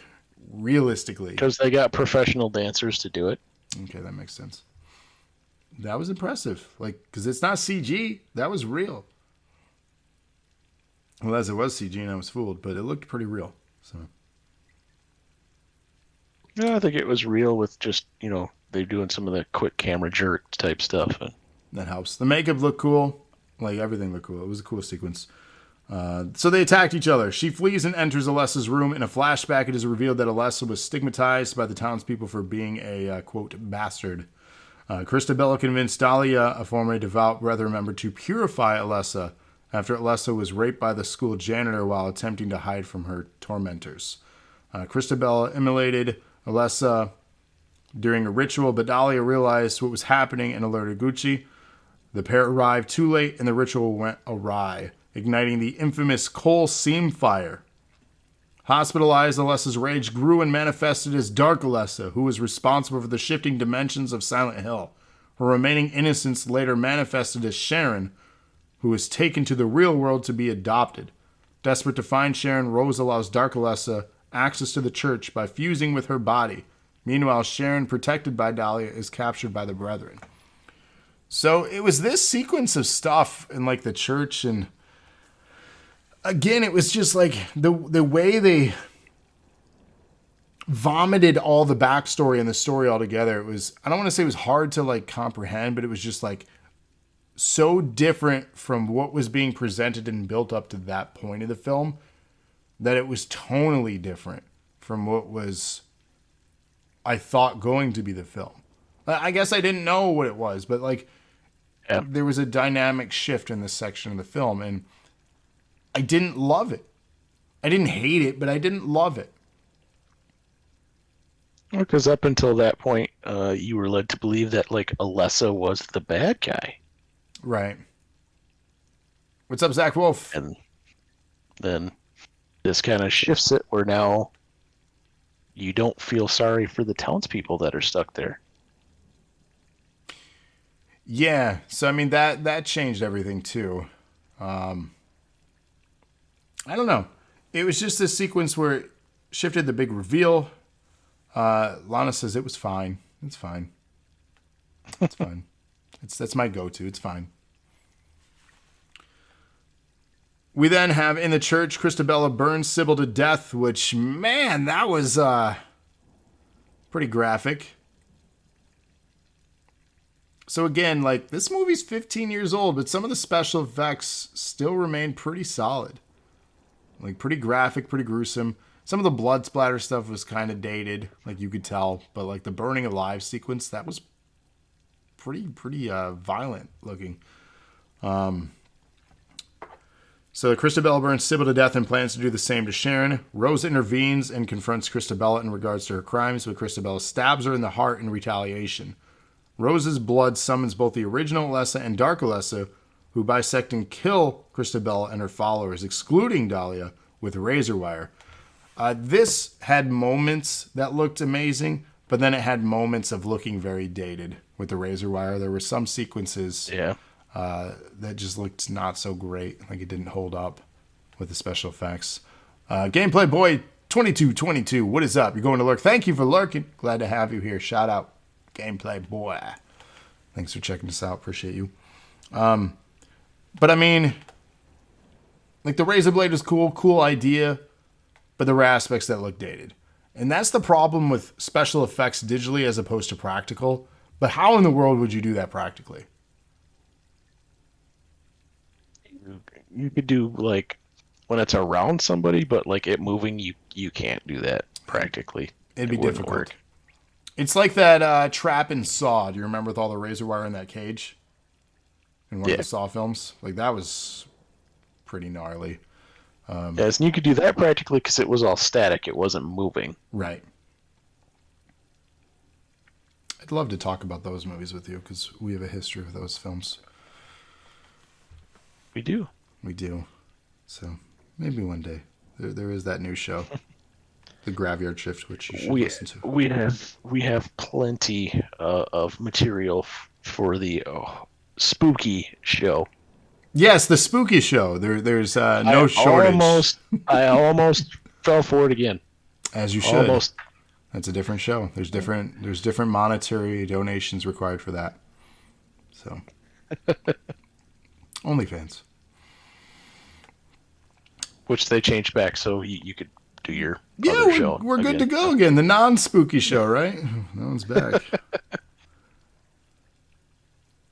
realistically? Because they got professional dancers to do it. Okay, that makes sense. That was impressive. Like, because it's not CG. That was real. Well, as it was CG and I was fooled, but it looked pretty real. So. Yeah, I think it was real with just, they're doing some of the quick camera jerk type stuff. That helps. The makeup looked cool. Like, everything looked cool. It was a cool sequence. So they attacked each other. She flees and enters Alessa's room. In a flashback, it is revealed that Alessa was stigmatized by the townspeople for being a, quote, bastard. Christabella convinced Dahlia, a formerly devout brethren member, to purify Alessa after Alessa was raped by the school janitor while attempting to hide from her tormentors. Christabella immolated Alessa during a ritual, but Dahlia realized what was happening and alerted Gucci. The pair arrived too late and the ritual went awry, igniting the infamous coal seam fire. Hospitalized, Alessa's rage grew and manifested as Dark Alessa, who was responsible for the shifting dimensions of Silent Hill. Her remaining innocence later manifested as Sharon, who was taken to the real world to be adopted. Desperate to find Sharon, Rose allows Dark Alessa access to the church by fusing with her body. Meanwhile, Sharon, protected by Dahlia, is captured by the Brethren. So it was this sequence of stuff in like the church, and again, it was just like the way they vomited all the backstory and the story all together. It was, I don't want to say it was hard to like comprehend, but it was just like so different from what was being presented and built up to that point of the film that it was tonally different from what was, I thought, going to be the film. I guess I didn't know what it was, but like there was a dynamic shift in this section of the film, and I didn't love it. I didn't hate it, but I didn't love it. Well, because up until that point, you were led to believe that like Alessa was the bad guy. Right. What's up, Zach Wolf? And then this kind of shifts it where now you don't feel sorry for the townspeople that are stuck there. Yeah. So, I mean, that changed everything, too. I don't know. It was just this sequence where it shifted the big reveal. Lana says it was fine. It's fine. It's fine. That's my go-to. It's fine. We then have in the church, Christabella burns Sybil to death, which, man, that was pretty graphic. So again, like, this movie's 15 years old, but some of the special effects still remain pretty solid. Like, pretty graphic, pretty gruesome. Some of the blood splatter stuff was kind of dated, like you could tell. But, like, the burning alive sequence, that was pretty violent looking. So Christabella burns Sybil to death and plans to do the same to Sharon. Rose intervenes and confronts Christabella in regards to her crimes, but Christabella stabs her in the heart in retaliation. Rose's blood summons both the original Alessa and Dark Alessa, who bisect and kill Christabella and her followers, excluding Dahlia with razor wire. This had moments that looked amazing, but then it had moments of looking very dated with the razor wire. There were some sequences that just looked not so great, like it didn't hold up with the special effects. Gameplay Boy 2222, what is up? You're going to lurk. Thank you for lurking. Glad to have you here. Shout out, Gameplay Boy. Thanks for checking us out. Appreciate you. But I mean, like the razor blade was cool idea, but there were aspects that looked dated. And that's the problem with special effects digitally as opposed to practical. But how in the world would you do that practically? You could do like when it's around somebody, but like it moving, you can't do that practically. It'd be difficult. It's like that trap in Saw. Do you remember with all the razor wire in that cage? In one of the Saw films? Like that was pretty gnarly. Yes, and you could do that practically because it was all static. It wasn't moving. Right. I'd love to talk about those movies with you because we have a history with those films. We do. We do. So maybe one day. There is that new show, The Graveyard Shift, which you should listen to. We have plenty of material for the spooky show. Yes, the spooky show. There's no shortage. I almost fell for it again. As you should. Almost. That's a different show. There's different monetary donations required for that. So, OnlyFans. Which they changed back, so you could do your other show. We're good to go again. The non-spooky show, right? That one's back.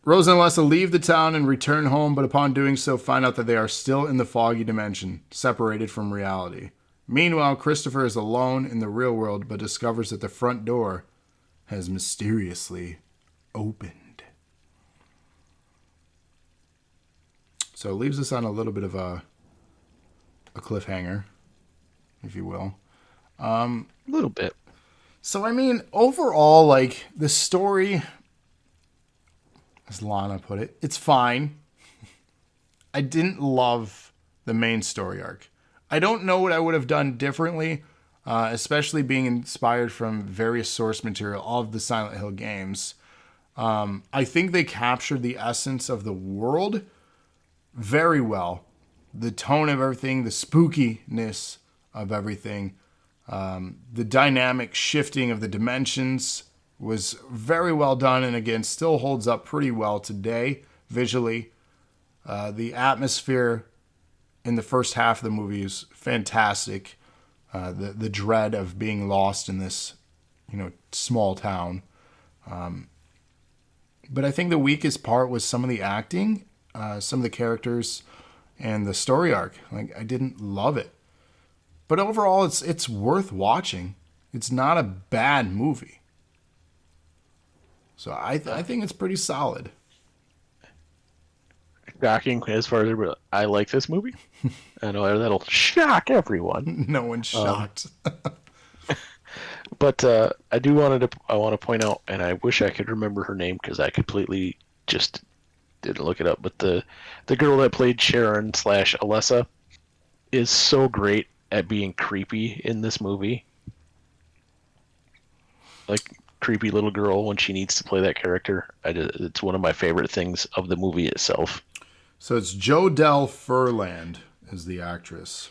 Rose and Alessa leave the town and return home, but upon doing so, find out that they are still in the foggy dimension, separated from reality. Meanwhile, Christopher is alone in the real world, but discovers that the front door has mysteriously opened. So it leaves us on a little bit of a cliffhanger, if you will. A little bit. So, I mean, overall, like, the story, as Lana put it, it's fine. I didn't love the main story arc. I don't know what I would have done differently, especially being inspired from various source material of the Silent Hill games. I think they captured the essence of the world very well. The tone of everything, the spookiness of everything, the dynamic shifting of the dimensions was very well done, and again, still holds up pretty well today visually. The atmosphere in the first half of the movie is fantastic. The dread of being lost in this, small town. But I think the weakest part was some of the acting, some of the characters, and the story arc. Like, I didn't love it. But overall, it's worth watching. It's not a bad movie. So I think it's pretty solid. Shocking as far as I like this movie. I know that'll shock everyone. No one's shocked. But I want to point out, and I wish I could remember her name because I completely just didn't look it up. But the girl that played Sharon / Alessa is so great at being creepy in this movie. Like, creepy little girl when she needs to play that character. It's one of my favorite things of the movie itself. So it's Jodelle Ferland is the actress.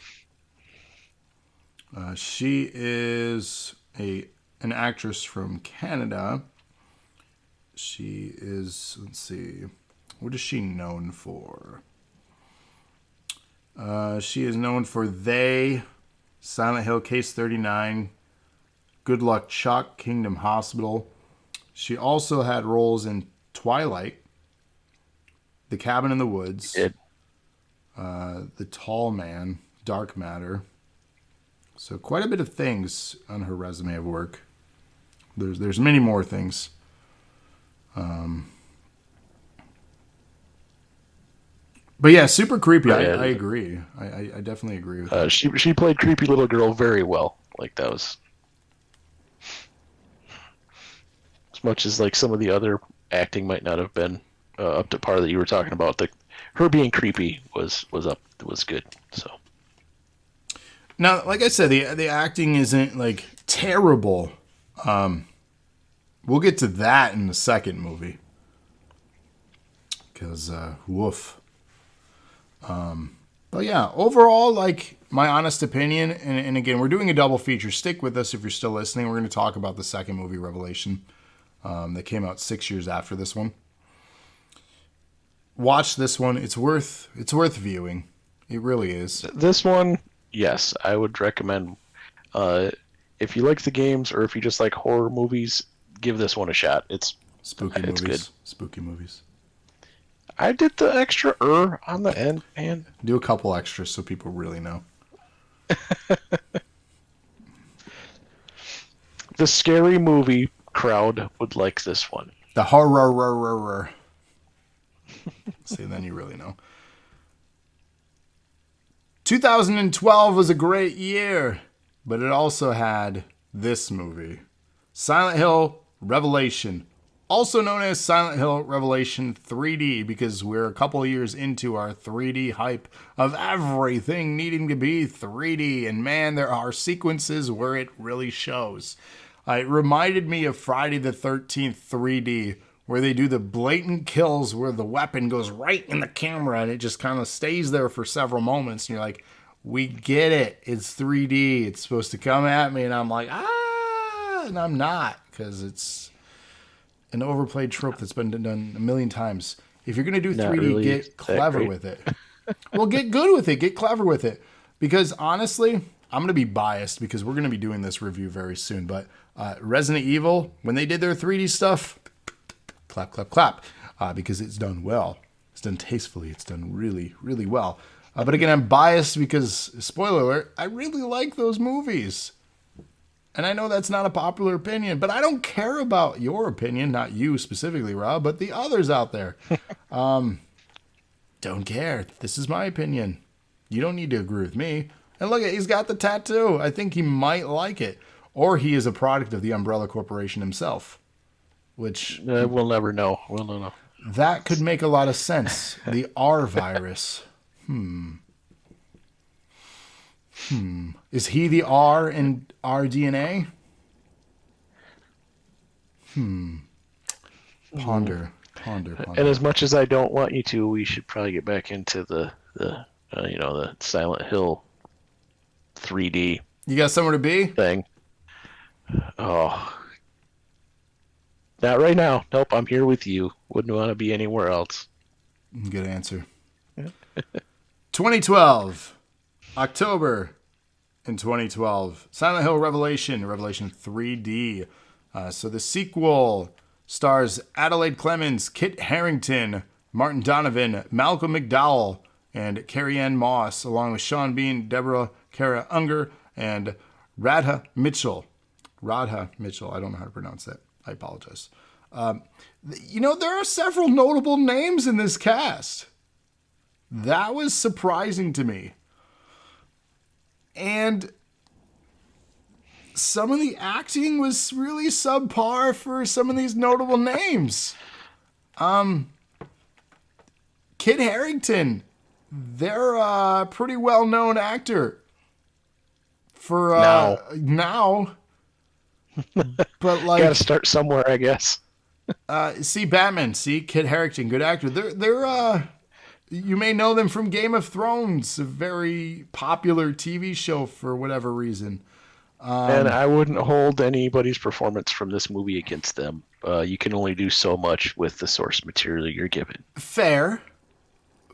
She is an actress from Canada. She is, let's see, what is she known for? She is known for They, Silent Hill Case 39, Good Luck Chuck, Kingdom Hospital. She also had roles in Twilight, The Cabin in the Woods, The Tall Man, Dark Matter. So quite a bit of things on her resume of work. There's many more things. But yeah, super creepy. I agree. I definitely agree with that. She played creepy little girl very well. Like, that was as much as like some of the other acting might not have been up to par that you were talking about. Her being creepy was good. So now, like I said, the acting isn't like terrible. We'll get to that in the second movie because woof. But yeah, overall, like, my honest opinion, and again, we're doing a double feature. Stick with us if you're still listening. We're going to talk about the second movie, Revelation, that came out 6 years after this one. Watch this one. It's worth viewing. It really is. This one, yes, I would recommend. If you like the games or if you just like horror movies, give this one a shot. It's movies. Good. Spooky movies. I did the extra on the end, man. Do a couple extras so people really know. The scary movie crowd would like this one. The horror. See, then you really know. 2012 was a great year, but it also had this movie, Silent Hill Revelation. Also known as Silent Hill Revelation 3D, because we're a couple of years into our 3D hype of everything needing to be 3D. And man, there are sequences where it really shows. It reminded me of Friday the 13th 3D, where they do the blatant kills where the weapon goes right in the camera and it just kind of stays there for several moments. And you're like, we get it. It's 3D. It's supposed to come at me. And I'm like, and I'm not, because it's an overplayed trope that's been done a million times. If you're going to do 3D, really get clever with it. Well, get good with it. Get clever with it. Because honestly, I'm going to be biased because we're going to be doing this review very soon. But Resident Evil, when they did their 3D stuff, clap, clap, clap. Because it's done well. It's done tastefully. It's done really, really well. But again, I'm biased because, spoiler alert, I really like those movies. And I know that's not a popular opinion, but I don't care about your opinion, not you specifically, Rob, but the others out there. Don't care. This is my opinion. You don't need to agree with me. And look, he's got the tattoo. I think he might like it. Or he is a product of the Umbrella Corporation himself. Which... we'll never know. We'll never know. That could make a lot of sense. The R virus. Is he the R in rDNA? Ponder. And as much as I don't want you to, we should probably get back into the Silent Hill 3D. You got somewhere to be? Thing. Oh. Not right now. Nope, I'm here with you. Wouldn't want to be anywhere else. Good answer. 2012. October in 2012. Silent Hill Revelation 3D. So the sequel stars Adelaide Clemens, Kit Harington, Martin Donovan, Malcolm McDowell, and Carrie-Anne Moss, along with Sean Bean, Deborah Kara Unger, and Radha Mitchell. Radha Mitchell. I don't know how to pronounce that. I apologize. There are several notable names in this cast. That was surprising to me. And some of the acting was really subpar for some of these notable names. Kit Harington, they're a pretty well-known actor for now. But like, gotta start somewhere, I guess. See Batman, see Kit Harington, good actor. They're you may know them from Game of Thrones, a very popular TV show for whatever reason. And I wouldn't hold anybody's performance from this movie against them. You can only do so much with the source material you're given. Fair.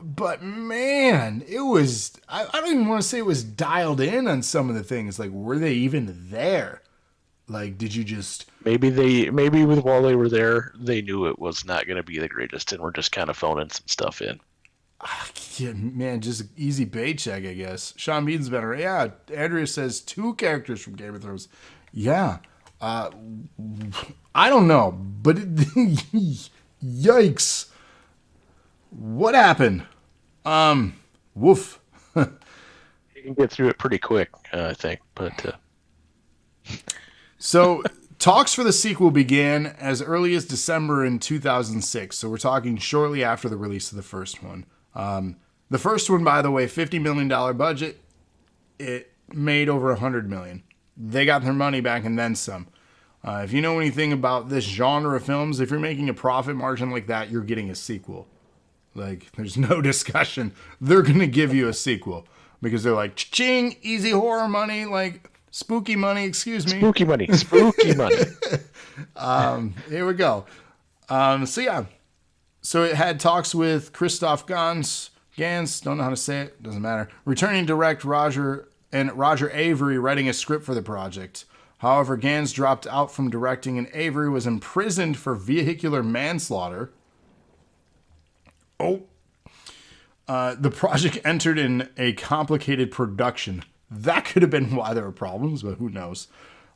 But man, it was... I don't even want to say it was dialed in on some of the things. Like, were they even there? Like, did you just... Maybe while they were there, they knew it was not going to be the greatest and were just kind of phoning some stuff in. Yeah, man, just easy paycheck, I guess. Sean Bean's better. Yeah, Andrea says 2 characters from Game of Thrones. Yeah. I don't know, but yikes. What happened? Woof. You can get through it pretty quick, I think, but... So, talks for the sequel began as early as December in 2006, so we're talking shortly after the release of the first one. The first one, by the way, $50 million budget, it made over $100 million. They got their money back and then some. If you know anything about this genre of films, if you're making a profit margin like that, you're getting a sequel. Like, there's no discussion. They're going to give you a sequel because they're like, ching, easy horror money, like spooky money, excuse me. Spooky money. Here we go. So it had talks with Christophe Gans, don't know how to say it, doesn't matter, returning to direct Roger Avary writing a script for the project. However, Gans dropped out from directing and Avary was imprisoned for vehicular manslaughter. The project entered in a complicated production. That could have been why there were problems, but who knows.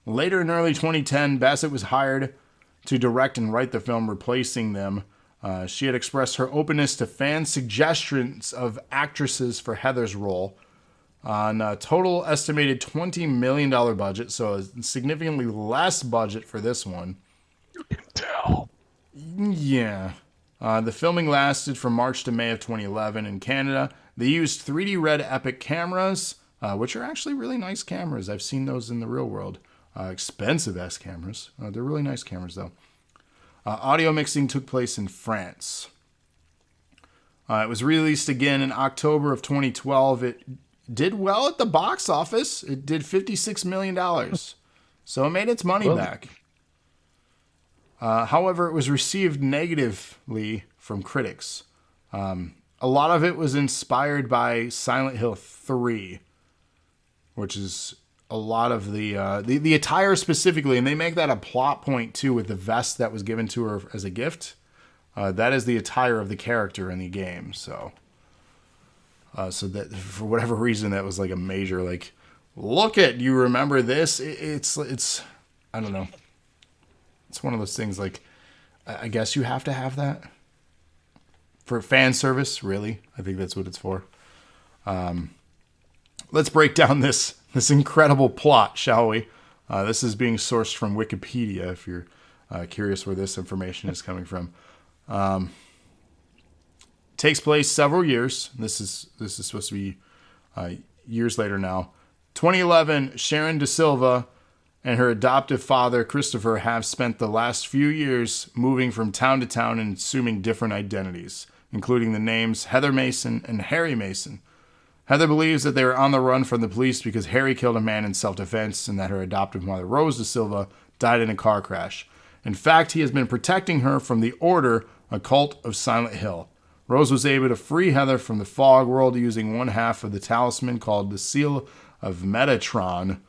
Later in early 2010, Bassett was hired to direct and write the film, replacing them. She had expressed her openness to fan suggestions of actresses for Heather's role on a total estimated $20 million budget, so a significantly less budget for this one. You can tell. Yeah. The filming lasted from March to May of 2011 in Canada. They used 3D Red Epic cameras, which are actually really nice cameras. I've seen those in the real world. Expensive-ass cameras. They're really nice cameras, though. Audio mixing took place in France. It was released again in October of 2012. It did well at the box office. It did $56 million. So it made its money back. However, it was received negatively from critics. A lot of it was inspired by Silent Hill 3, which is a lot of the attire specifically, and they make that a plot point too with the vest that was given to her as a gift. That is the attire of the character in the game. So that for whatever reason that was like a major like, look at you remember this. It's I don't know. It's one of those things like I guess you have to have that for fan service. Really, I think that's what it's for. Let's break down this incredible plot, shall we? This is being sourced from Wikipedia. If you're curious where this information is coming from. Takes place several years. This is supposed to be years later now. 2011, Sharon De Silva and her adoptive father, Christopher, have spent the last few years moving from town to town and assuming different identities, including the names Heather Mason and Harry Mason. Heather believes that they are on the run from the police because Harry killed a man in self-defense and that her adoptive mother, Rose De Silva, died in a car crash. In fact, he has been protecting her from the Order, a cult of Silent Hill. Rose was able to free Heather from the fog world using one half of the talisman called the Seal of Metatron,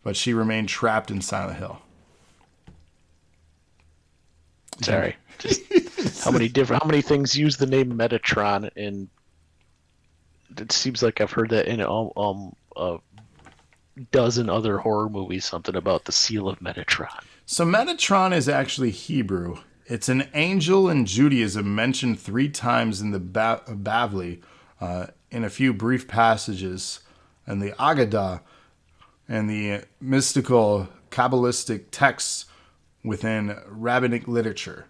but she remained trapped in Silent Hill. Sorry. Just how many things use the name Metatron, and it seems like I've heard that in a dozen other horror movies, something about the Seal of Metatron. So Metatron is actually Hebrew. It's an angel in Judaism mentioned 3 times in the Bavli, in a few brief passages, and the Agadah, and the mystical Kabbalistic texts within rabbinic literature.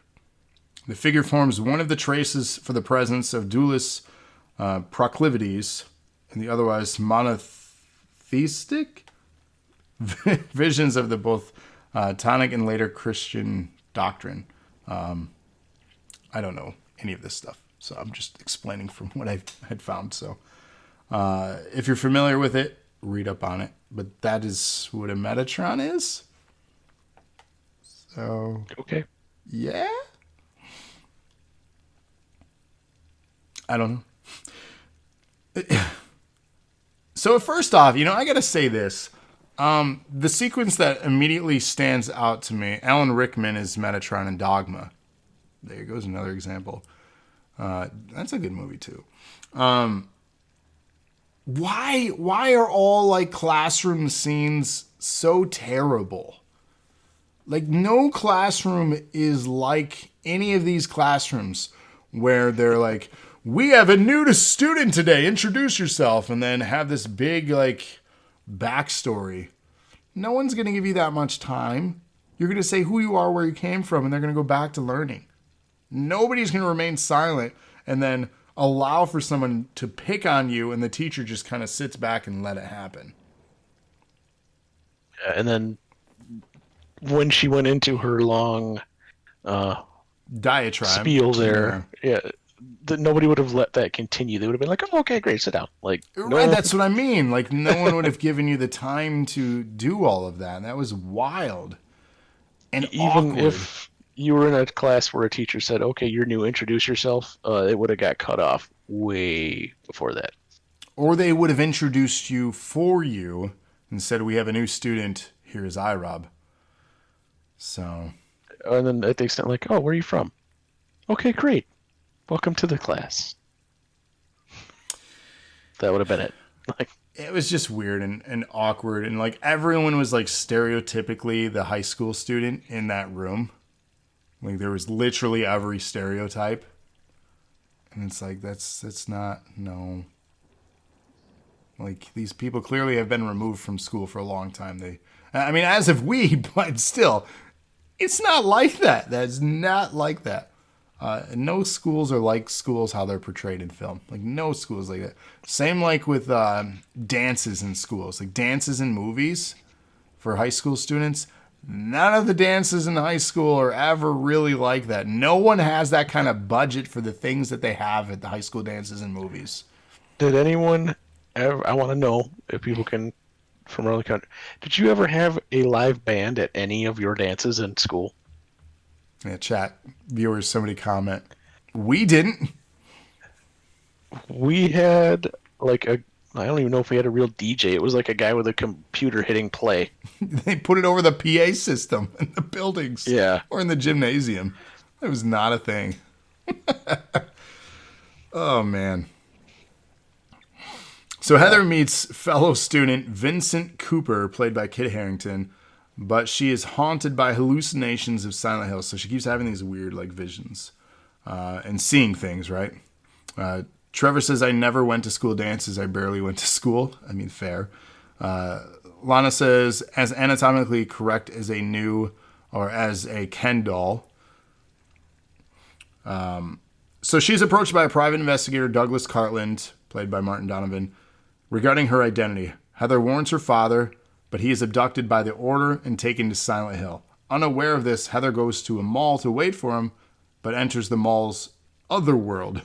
The figure forms one of the traces for the presence of dualist proclivities and the otherwise monotheistic visions of the both Tonic and later Christian doctrine. I don't know any of this stuff, so I'm just explaining from what I had found. So if you're familiar with it, read up on it. But that is what a Metatron is. So okay, yeah. I don't know. So first off, I got to say this. The sequence that immediately stands out to me, Alan Rickman is Metatron in Dogma. There goes another example. That's a good movie too. Why are all like classroom scenes so terrible? Like no classroom is like any of these classrooms where they're like, we have a new student today, introduce yourself, and then have this big like backstory. No one's going to give you that much time. You're going to say who you are, where you came from, and they're going to go back to learning. Nobody's going to remain silent and then allow for someone to pick on you, and the teacher just kind of sits back and let it happen. And then when she went into her long diatribe spiel there, that nobody would have let that continue. They would have been like, oh, okay, great, sit down. Like, right, no. That's what I mean. Like, no one would have given you the time to do all of that. And that was wild and even awkward. If you were in a class where a teacher said, okay, you're new, introduce yourself, it would have got cut off way before that. Or they would have introduced you for you and said, we have a new student. Here's iRob. So. And then at the extent like, oh, where are you from? Okay, great. Welcome to the class. That would have been it. Like, it was just weird and awkward. And like everyone was like stereotypically the high school student in that room. Like there was literally every stereotype. And it's like, that's not, no. Like these people clearly have been removed from school for a long time. As have we, but still, it's not like that. That's not like that. No schools are like schools how they're portrayed in film. Like no schools like that. Same like with dances in schools. Like dances in movies for high school students. None of the dances in high school are ever really like that. No one has that kind of budget for the things that they have at the high school dances and movies. Did anyone ever, I want to know if people can, from around the country, did you ever have a live band at any of your dances in school? Yeah, chat, viewers, somebody comment. We didn't. We had like I don't even know if we had a real DJ. It was like a guy with a computer hitting play. They put it over the PA system in the buildings. Yeah. Or in the gymnasium. That was not a thing. Oh, man. So Heather meets fellow student Vincent Cooper, played by Kit Harington, but she is haunted by hallucinations of Silent Hill. So she keeps having these weird like visions and seeing things, right? Trevor says, I never went to school dances. I barely went to school. I mean, fair. Lana says, as anatomically correct as a Ken doll. So she's approached by a private investigator, Douglas Cartland, played by Martin Donovan, regarding her identity. Heather warns her father, but he is abducted by the Order and taken to Silent Hill. Unaware of this, Heather goes to a mall to wait for him, but enters the mall's other world.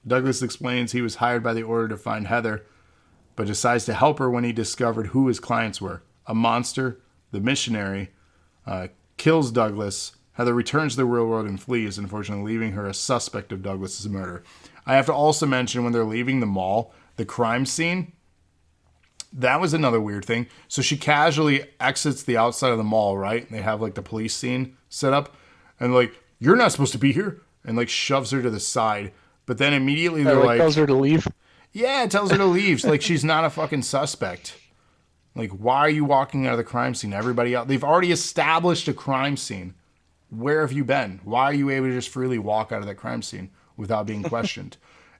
Douglas explains he was hired by the Order to find Heather, but decides to help her when he discovered who his clients were. A monster, the missionary, kills Douglas. Heather returns to the real world and flees, unfortunately leaving her a suspect of Douglas's murder. I have to also mention when they're leaving the mall, the crime scene, that was another weird thing. So she casually exits the outside of the mall, right? And they have like the police scene set up, and like, you're not supposed to be here, and like shoves her to the side. But then immediately they're like, tells her to leave. Yeah, it tells her to leave. Like she's not a fucking suspect. Like, why are you walking out of the crime scene? Everybody else, they've already established a crime scene. Where have you been? Why are you able to just freely walk out of that crime scene without being questioned?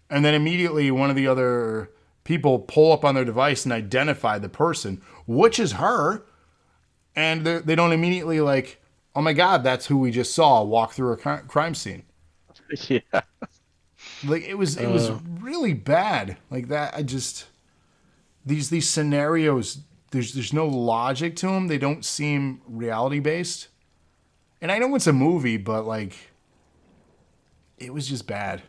And then immediately one of the other people pull up on their device and identify the person, which is her. And they don't immediately like, oh my God, that's who we just saw walk through a crime scene. Yeah. Like it was really bad. Like that, these scenarios, there's no logic to them. They don't seem reality based. And I know it's a movie, but like, it was just bad.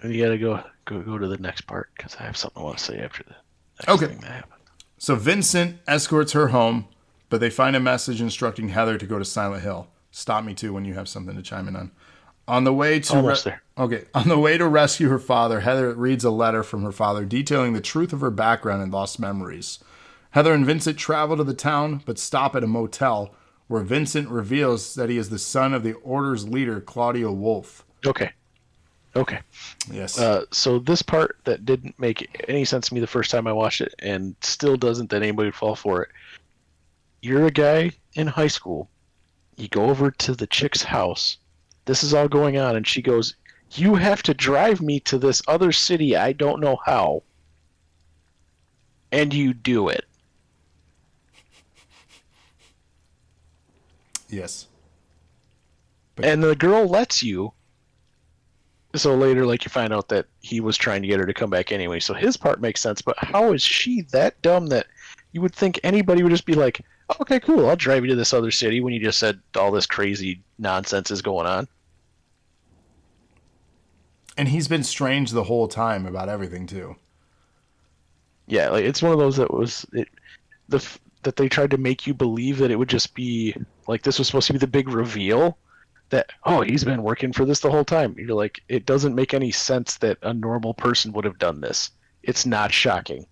You gotta go to the next part because I have something I want to say after the next thing that happened. So Vincent escorts her home, but they find a message instructing Heather to go to Silent Hill. Stop me too when you have something to chime in on. On the way to on the way to rescue her father, Heather reads a letter from her father detailing the truth of her background and lost memories. Heather and Vincent travel to the town, but stop at a motel where Vincent reveals that he is the son of the Order's leader, Claudia Wolf. Okay. Yes. So this part that didn't make any sense to me the first time I watched it, and still doesn't that anybody would fall for it. You're a guy in high school. You go over to the chick's house. This is all going on, and she goes, you have to drive me to this other city, I don't know how. And you do it. Yes. And the girl lets you. So later, like, you find out that he was trying to get her to come back anyway. So his part makes sense, but how is she that dumb that you would think anybody would just be like, okay, cool, I'll drive you to this other city when you just said all this crazy nonsense is going on? And he's been strange the whole time about everything, too. Yeah, like, it's one of those that was... that they tried to make you believe that it would just be... Like, this was supposed to be the big reveal. That, oh, he's been working for this the whole time. You're like, it doesn't make any sense that a normal person would have done this. It's not shocking.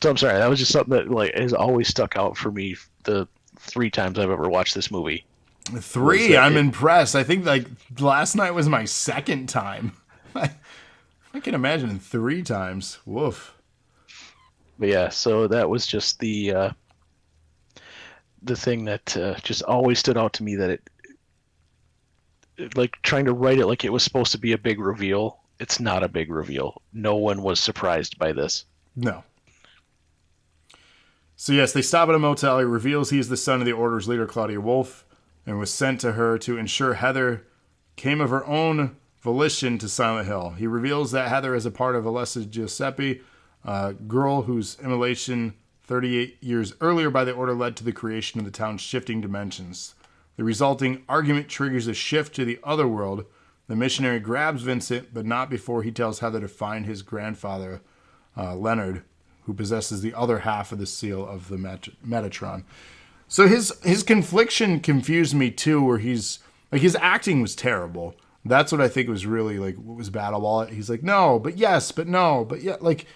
So I'm sorry, that was just something that like has always stuck out for me the 3 times I've ever watched this movie. 3, I'm impressed. I think like last night was my second time. I can imagine 3 times. Woof. But yeah, so that was just the thing that just always stood out to me, that it like trying to write it like it was supposed to be a big reveal. It's not a big reveal. No one was surprised by this. No. So yes, they stop at a motel. He reveals he is the son of the Order's leader, Claudia Wolf, and was sent to her to ensure Heather came of her own volition to Silent Hill. He reveals that Heather is a part of Alessa Giuseppe, girl whose immolation 38 years earlier by the Order led to the creation of the town's shifting dimensions. The resulting argument triggers a shift to the other world. The missionary grabs Vincent, but not before he tells Heather to find his grandfather, Leonard, who possesses the other half of the seal of the Metatron. So his confliction confused me too, where he's like, his acting was terrible. That's what I think was really like what was bad about it. He's like, no, but yes, but no, but yeah, like,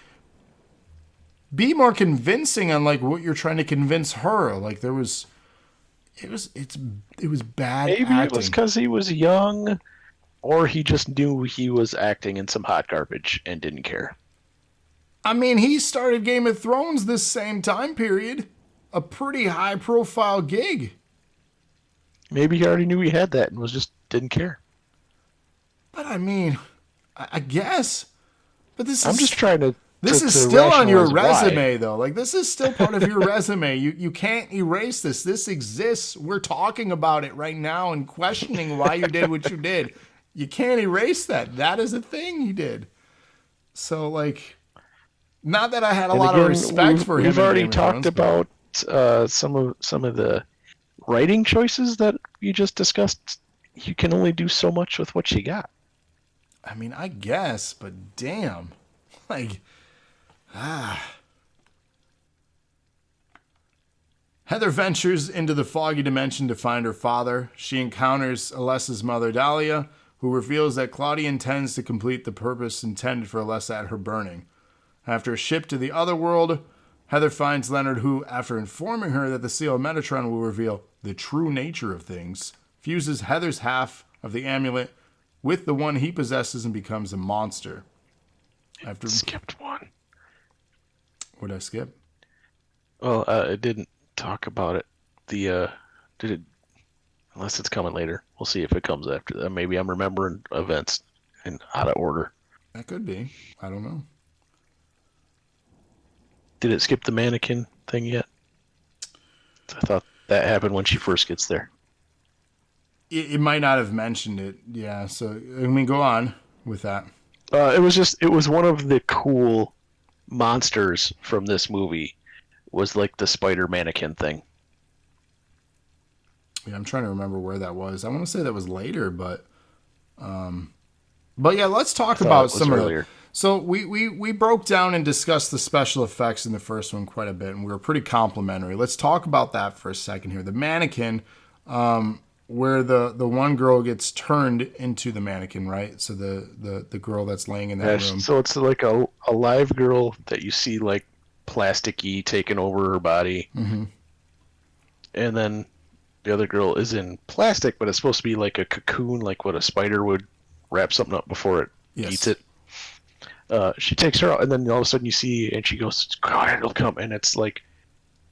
be more convincing on like what you're trying to convince her. Like it was bad Maybe acting. it was because he was young, or he just knew he was acting in some hot garbage and didn't care. I mean, he started Game of Thrones this same time period. A pretty high-profile gig. Maybe he already knew he had that and was just didn't care. But I mean, I guess. But this is... I'm just trying to... This is still on your resume, though. Like, this is still part of your resume. You can't erase this. This exists. We're talking about it right now and questioning why you did what you did. You can't erase that. That is a thing you did. So, like... Not that I had a lot of respect for him. We've already talked about some of the writing choices that you just discussed. You can only do so much with what you got. I mean, I guess, but damn. Like, Heather ventures into the foggy dimension to find her father. She encounters Alessa's mother, Dahlia, who reveals that Claudia intends to complete the purpose intended for Alessa at her burning. After a ship to the other world, Heather finds Leonard, who, after informing her that the Seal of Metatron will reveal the true nature of things, fuses Heather's half of the amulet with the one he possesses and becomes a monster. After Skipped one. What did I skip? Well, it didn't talk about it. Did it? Unless it's coming later. We'll see if it comes after that. Maybe I'm remembering events in out of order. That could be. I don't know. Did it skip the mannequin thing yet? I thought that happened when she first gets there. It might not have mentioned it. Yeah, so, I mean, go on with that. It was one of the cool monsters from this movie was like the spider mannequin thing. Yeah, I'm trying to remember where that was. I want to say that was later, but yeah, let's talk about some earlier. Of the... So we broke down and discussed the special effects in the first one quite a bit, and we were pretty complimentary. Let's talk about that for a second here. The mannequin, where the one girl gets turned into the mannequin, right? So the girl that's laying in that room. So it's like a live girl that you see like plasticky taking over her body. Mm-hmm. And then the other girl is in plastic, but it's supposed to be like a cocoon, like what a spider would wrap something up before it eats it. She takes her out, and then all of a sudden you see, and she goes, "God, it'll come," and it's like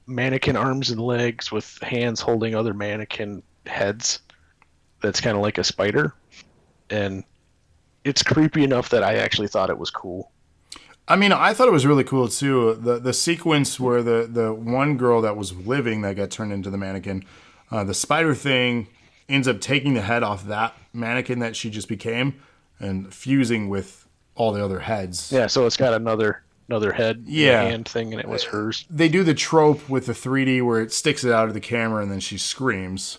mannequin arms and legs with hands holding other mannequin heads. That's kind of like a spider, and it's creepy enough that I actually thought it was cool. I mean, I thought it was really cool too. The sequence where the one girl that was living that got turned into the mannequin, the spider thing ends up taking the head off that mannequin that she just became and fusing with all the other heads. Yeah, so it's got another head hand thing, and it was hers. They do the trope with the 3D where it sticks it out of the camera and then she screams.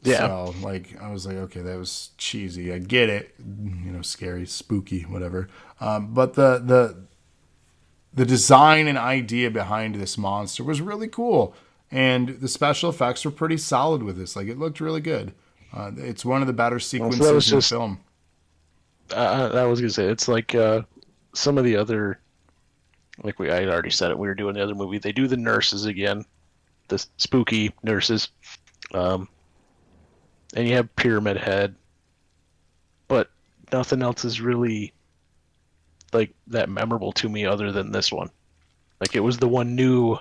Yeah. So, like, I was like, okay, that was cheesy. I get it. You know, scary, spooky, whatever. But the design and idea behind this monster was really cool. And the special effects were pretty solid with this. Like, it looked really good. It's one of the better sequences in the film. I was going to say, it's like some of the other, like I had already said it, we were doing the other movie. They do the nurses again, the spooky nurses. And you have Pyramid Head. But nothing else is really like that memorable to me other than this one. Like it was the one new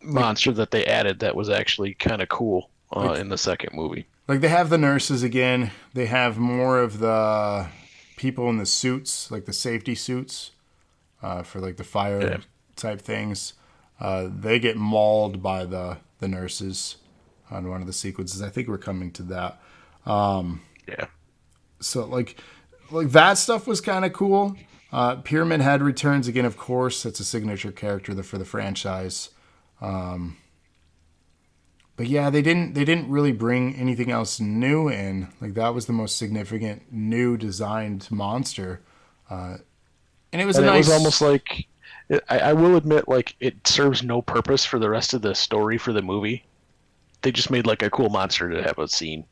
monster that they added that was actually kind of cool in the second movie. Like, they have the nurses again. They have more of the people in the suits, like the safety suits for, like, the fire type things. They get mauled by the nurses on one of the sequences. I think we're coming to that. So, like that stuff was kind of cool. Pyramid Head returns again, of course. That's a signature character for the franchise. But yeah, they didn't really bring anything else new in. Like, that was the most significant new designed monster. And it was and nice. It was almost like, I will admit, like, it serves no purpose for the rest of the story for the movie. They just made like a cool monster to have a scene.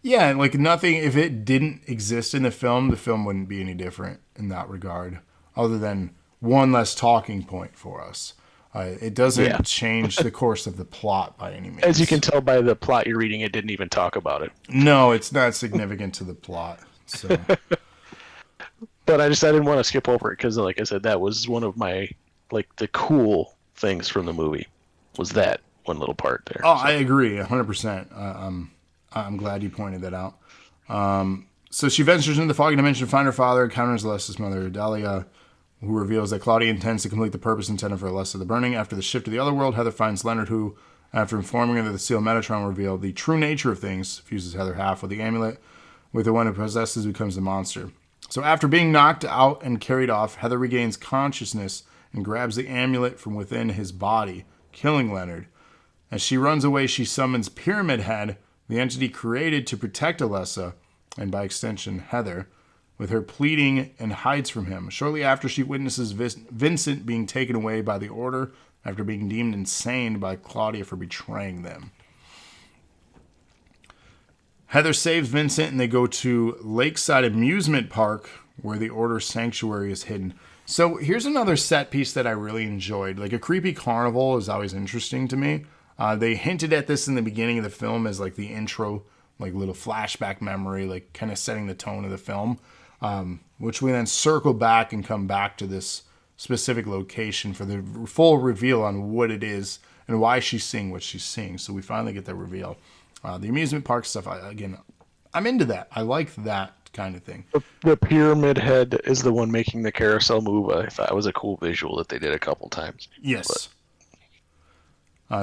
Yeah, like nothing. If it didn't exist in the film wouldn't be any different in that regard, other than one less talking point for us. It doesn't change the course of the plot by any means. As you can tell by the plot you're reading, it didn't even talk about it. No, it's not significant to the plot. So, but I didn't want to skip over it because, like I said, that was one of my the cool things from the movie was that one little part there. Oh, so. I agree 100%. I'm glad you pointed that out. So she ventures into the foggy dimension to find her father, encounters Alessa's mother, Dahlia, who reveals that Claudia intends to complete the purpose intended for Alessa the Burning. After the shift to the other world, Heather finds Leonard, who, after informing her that the Seal of Metatron will reveal the true nature of things, fuses Heather half with the amulet, with the one who possesses becomes the monster. So after being knocked out and carried off, Heather regains consciousness and grabs the amulet from within his body, killing Leonard. As she runs away, she summons Pyramid Head, the entity created to protect Alessa, and by extension, Heather, with her pleading, and hides from him. Shortly after, she witnesses Vincent being taken away by the Order after being deemed insane by Claudia for betraying them. Heather saves Vincent, and they go to Lakeside Amusement Park, where the Order sanctuary is hidden. So here's another set piece that I really enjoyed. Like, a creepy carnival is always interesting to me. They hinted at this in the beginning of the film as like the intro, like little flashback memory, like kind of setting the tone of the film, which we then circle back and come back to this specific location for the full reveal on what it is and why she's seeing what she's seeing. So we finally get that reveal. The amusement park stuff, I'm into that. I like that kind of thing. The Pyramid Head is the one making the carousel move. I thought it was a cool visual that they did a couple times. Yes.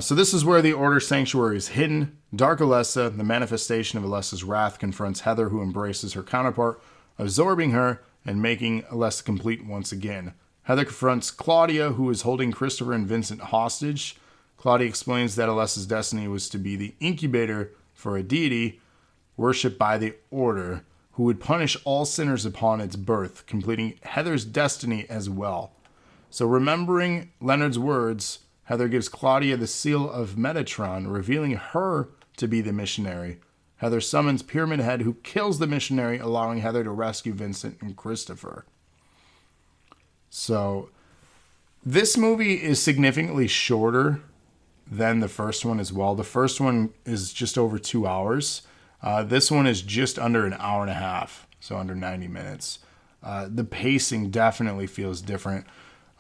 So this is where the Order Sanctuary is hidden. Dark Alessa, the manifestation of Alessa's wrath, confronts Heather, who embraces her counterpart, absorbing her and making Alessa complete once again. Heather confronts Claudia, who is holding Christopher and Vincent hostage. Claudia explains that Alessa's destiny was to be the incubator for a deity worshipped by the Order, who would punish all sinners upon its birth, completing Heather's destiny as well. So remembering Leonard's words, Heather gives Claudia the Seal of Metatron, revealing her to be the missionary. Heather summons Pyramid Head, who kills the missionary, allowing Heather to rescue Vincent and Christopher. So, this movie is significantly shorter than the first one as well. The first one is just over 2 hours. This one is just under an hour and a half, so under 90 minutes. The pacing definitely feels different.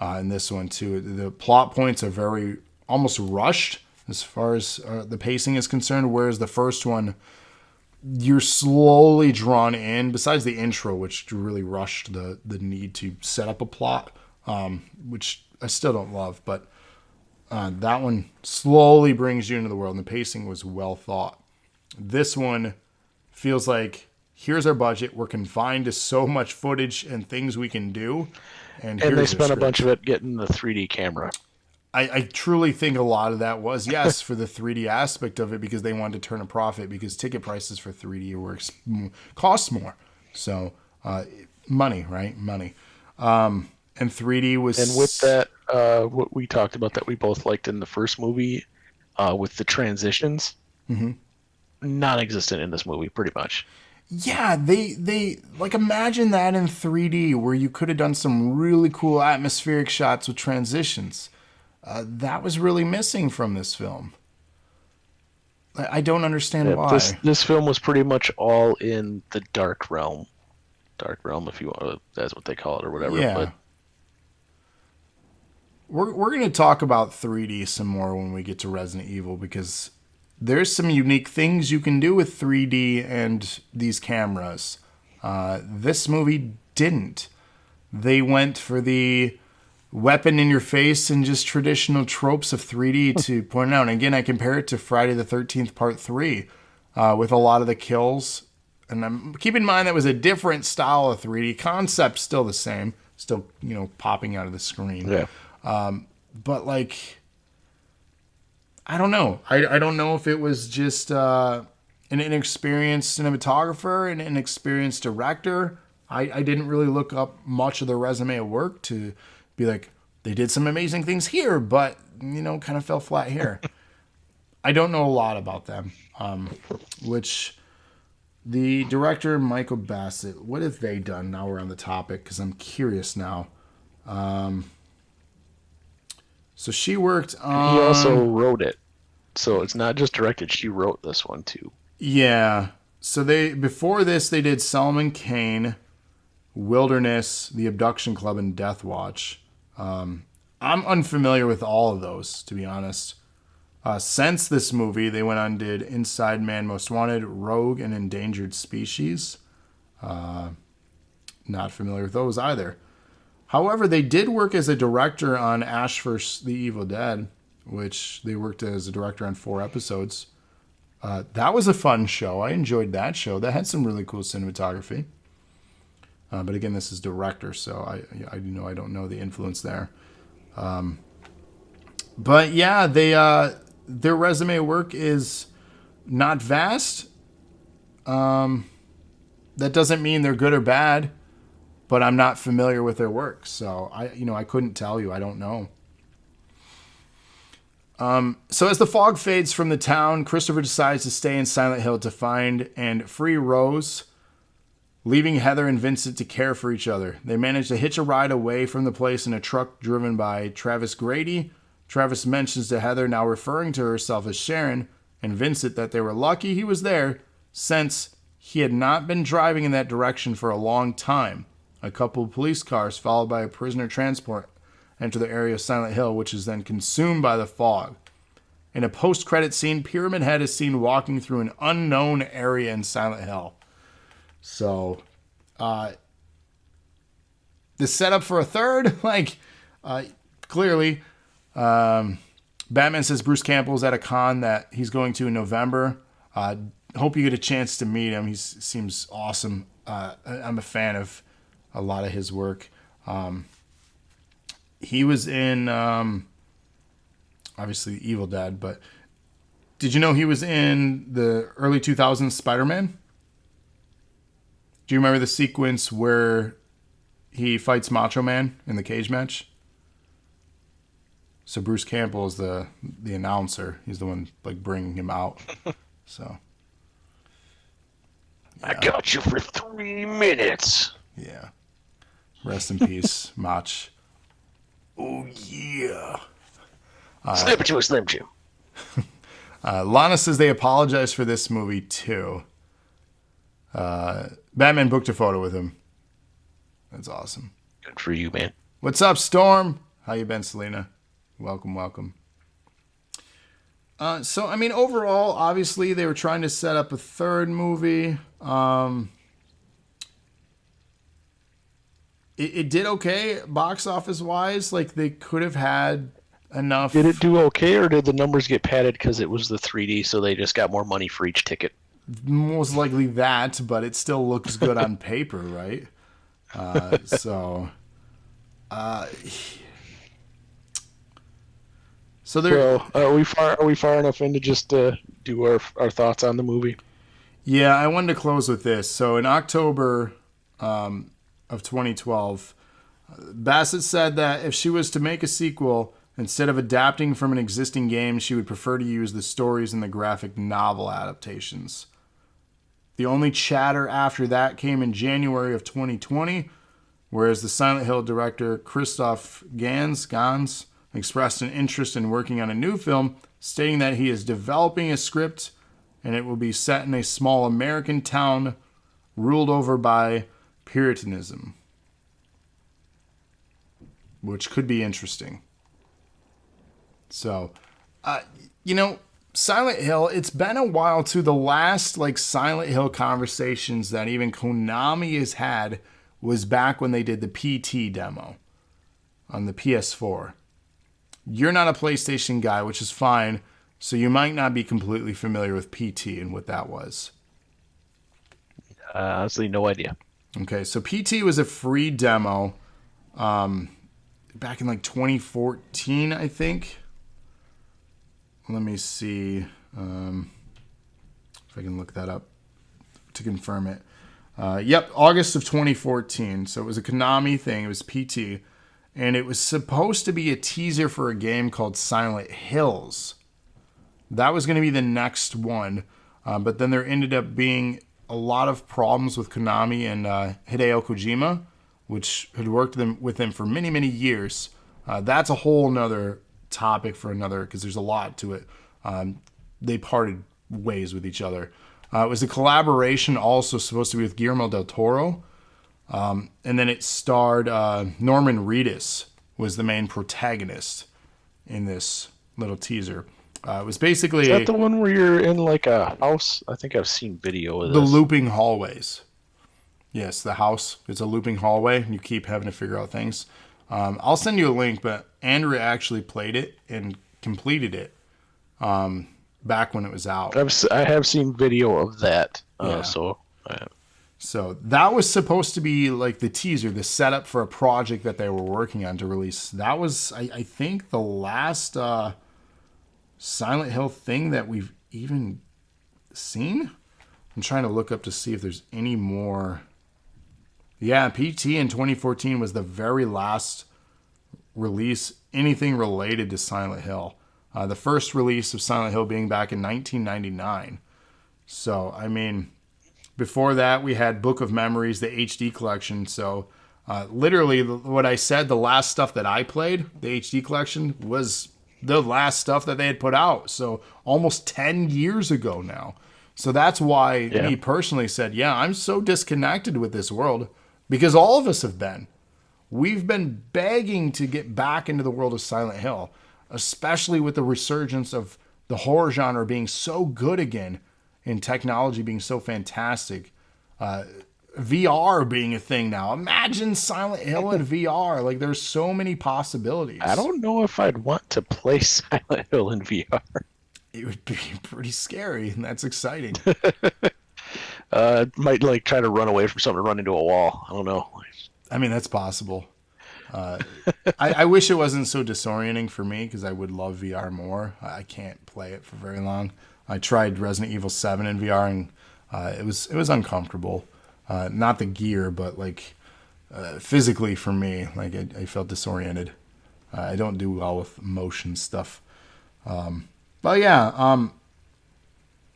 In this one too, the plot points are very almost rushed as far as the pacing is concerned, whereas the first one, you're slowly drawn in, besides the intro, which really rushed the need to set up a plot, which I still don't love, but that one slowly brings you into the world, and the pacing was well thought. This one feels like, here's our budget, we're confined to so much footage and things we can do, and they spent a bunch of it getting the 3D camera. I truly think a lot of that was, yes, for the 3D aspect of it, because they wanted to turn a profit, because ticket prices for 3D cost more. So, money, right? Money. And 3D was... And with that, what we talked about that we both liked in the first movie, with the transitions, non-existent in this movie, pretty much. Yeah, they like, imagine that in 3D, where you could have done some really cool atmospheric shots with transitions. That was really missing from this film. I don't understand why. This film was pretty much all in the dark realm. Dark realm, if you want, that's what they call it or whatever. Yeah. But we're going to talk about 3D some more when we get to Resident Evil, because there's some unique things you can do with 3D and these cameras. This movie didn't. They went for the weapon in your face and just traditional tropes of 3D to point out. And again, I compare it to Friday the 13th Part 3 with a lot of the kills. And keep in mind that was a different style of 3D. Concept still the same. still, popping out of the screen. Yeah. But like, I don't know. I don't know if it was just an inexperienced cinematographer and an inexperienced director. I didn't really look up much of their resume of work to be like, they did some amazing things here, but, kind of fell flat here. I don't know a lot about them, which the director, Michael Bassett, what have they done? Now we're on the topic because I'm curious now. So she worked on... He also wrote it. So it's not just directed. She wrote this one, too. Yeah. So before this, they did Solomon Kane, Wilderness, The Abduction Club, and Death Watch. I'm unfamiliar with all of those, to be honest. Since this movie, they went on and did Inside Man Most Wanted, Rogue, and Endangered Species. Not familiar with those either. However, they did work as a director on Ash vs. the Evil Dead, which they worked as a director on 4 episodes. That was a fun show. I enjoyed that show. That had some really cool cinematography. But again, this is director, so I don't know the influence there. But yeah, their resume work is not vast. That doesn't mean they're good or bad, but I'm not familiar with their work, so I couldn't tell you. I don't know. So as the fog fades from the town, Christopher decides to stay in Silent Hill to find and free Rose, leaving Heather and Vincent to care for each other. They manage to hitch a ride away from the place in a truck driven by Travis Grady. Travis mentions to Heather, now referring to herself as Sharon, and Vincent that they were lucky he was there since he had not been driving in that direction for a long time. A couple of police cars followed by a prisoner transport enter the area of Silent Hill, which is then consumed by the fog. In a post-credit scene, Pyramid Head is seen walking through an unknown area in Silent Hill. So, the setup for a third, clearly, Batman says Bruce Campbell's at a con that he's going to in November. Hope you get a chance to meet him. He seems awesome. I'm a fan of a lot of his work. He was in, obviously, Evil Dead, but did you know he was in the early 2000s Spider-Man? Do you remember the sequence where he fights Macho Man in the cage match? So Bruce Campbell is the announcer. He's the one bringing him out. So yeah. I got you for 3 minutes. Yeah. Rest in peace, Mach. Oh yeah. Snip it to a Slim Jim. Lana says they apologize for this movie too. Batman booked a photo with him. That's awesome. Good for you, man. What's up, Storm? How you been, Selena? Welcome. So, overall, obviously, they were trying to set up a third movie. It did okay box office-wise. They could have had enough... Did it do okay, or did the numbers get padded because it was the 3D, so they just got more money for each ticket? Most likely that, but it still looks good on paper, right? So are we far enough in to just do our thoughts on the movie? Yeah, I wanted to close with this. So in October of 2012, Bassett said that if she was to make a sequel, instead of adapting from an existing game, she would prefer to use the stories in the graphic novel adaptations. The only chatter after that came in January of 2020, whereas the Silent Hill director Christophe Gans expressed an interest in working on a new film, stating that he is developing a script and it will be set in a small American town ruled over by Puritanism, which could be interesting. So, Silent Hill, it's been a while too. The last Silent Hill conversations that even Konami has had was back when they did the PT demo on the PS4. You're not a PlayStation guy, which is fine, so you might not be completely familiar with PT and what that was. Honestly, no idea. Okay, so PT was a free demo back in like 2014, I think. Let me see if I can look that up to confirm it. Yep, August of 2014. So it was a Konami thing. It was PT. And it was supposed to be a teaser for a game called Silent Hills. That was going to be the next one. But then there ended up being a lot of problems with Konami and Hideo Kojima, which had worked with them for many, many years. That's a whole nother topic for another, because there's a lot to it. They parted ways with each other. It was a collaboration also supposed to be with Guillermo del Toro. And then it starred Norman Reedus was the main protagonist in this little teaser. It was basically... Is that the one where you're in like a house? I think I've seen video of this. The looping hallways. Yes, the house. It's a looping hallway, and you keep having to figure out things. I'll send you a link, but Andrea actually played it and completed it back when it was out. I have seen video of that. Yeah. So that was supposed to be like the teaser, the setup for a project that they were working on to release. That was, I think, the last Silent Hill thing that we've even seen. I'm trying to look up to see if there's any more. Yeah, PT in 2014 was the very last release, anything related to Silent Hill. The first release of Silent Hill being back in 1999. So, I mean, before that, we had Book of Memories, the HD collection. So, literally, what I said, the last stuff that I played, the HD collection, was the last stuff that they had put out. So, almost 10 years ago now. So, that's why me personally said, yeah, I'm so disconnected with this world. Because all of us have been. We've been begging to get back into the world of Silent Hill, especially with the resurgence of the horror genre being so good again and technology being so fantastic. VR being a thing now. Imagine Silent Hill in VR. Like, there's so many possibilities. I don't know if I'd want to play Silent Hill in VR. It would be pretty scary, and that's exciting. Might like try to run away from something, run into a wall. I don't know. I mean, that's possible. I wish it wasn't so disorienting for me, because I would love VR more. I can't play it for very long. I tried Resident Evil 7 in VR, and it was uncomfortable. Not the gear, but like physically for me, like I felt disoriented. I don't do well with motion stuff. But yeah,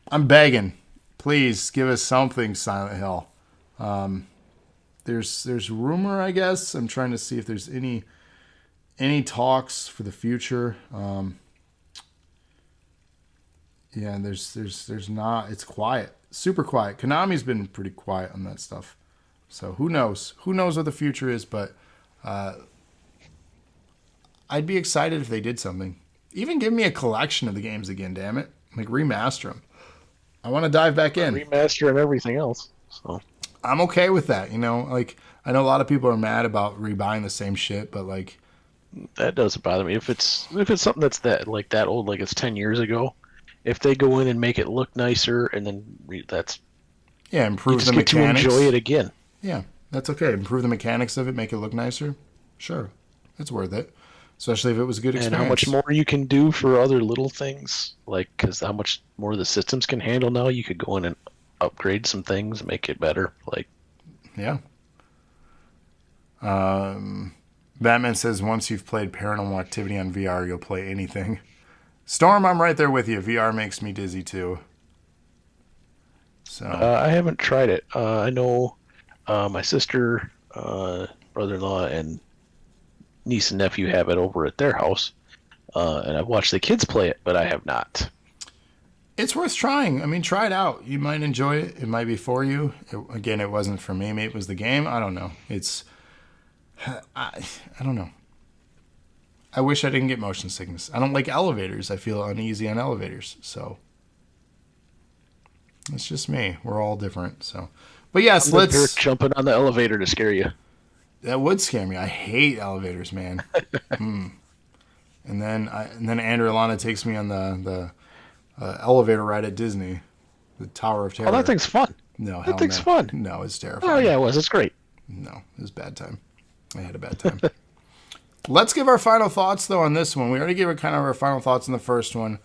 I'm begging. Please give us something, Silent Hill. There's rumor, I guess. I'm trying to see if there's any talks for the future. Yeah, there's not. It's quiet, super quiet. Konami's been pretty quiet on that stuff. So who knows? Who knows what the future is? But I'd be excited if they did something. Even give me a collection of the games again. Damn it, like remaster them. I want to dive back in. Remaster and everything else. So I'm okay with that. You know, like I know a lot of people are mad about rebuying the same shit, but like that doesn't bother me. If it's something that's that old, like it's 10 years ago, if they go in and make it look nicer, and then improve the mechanics. You just get to enjoy it again. Yeah, that's okay. Improve the mechanics of it, make it look nicer. Sure, it's worth it. Especially if it was a good experience. And how much more you can do for other little things, like because how much more the systems can handle now. You could go in and upgrade some things, make it better. Like, yeah. Batman says once you've played Paranormal Activity on VR, you'll play anything. Storm, I'm right there with you. VR makes me dizzy too. So I haven't tried it. I know my sister, brother-in-law, and niece and nephew have it over at their house, and I've watched the kids play it, but I have not. It's worth trying. I mean, try it out. You might enjoy it. It might be for you. Again, it wasn't for me. Maybe it was the game. I don't know. I don't know. I wish I didn't get motion sickness. I don't like elevators. I feel uneasy on elevators. So it's just me. We're all different. So, but yes, let's jumping on the elevator to scare you. That would scare me. I hate elevators, man. And then Andrea Lana takes me on the elevator ride at Disney, the Tower of Terror. Oh, that thing's fun. No, that thing's fun. No, it's terrifying. Oh yeah, it was. It's great. No, it was a bad time. I had a bad time. Let's give our final thoughts, though, on this one. We already gave kind of our final thoughts on the first one.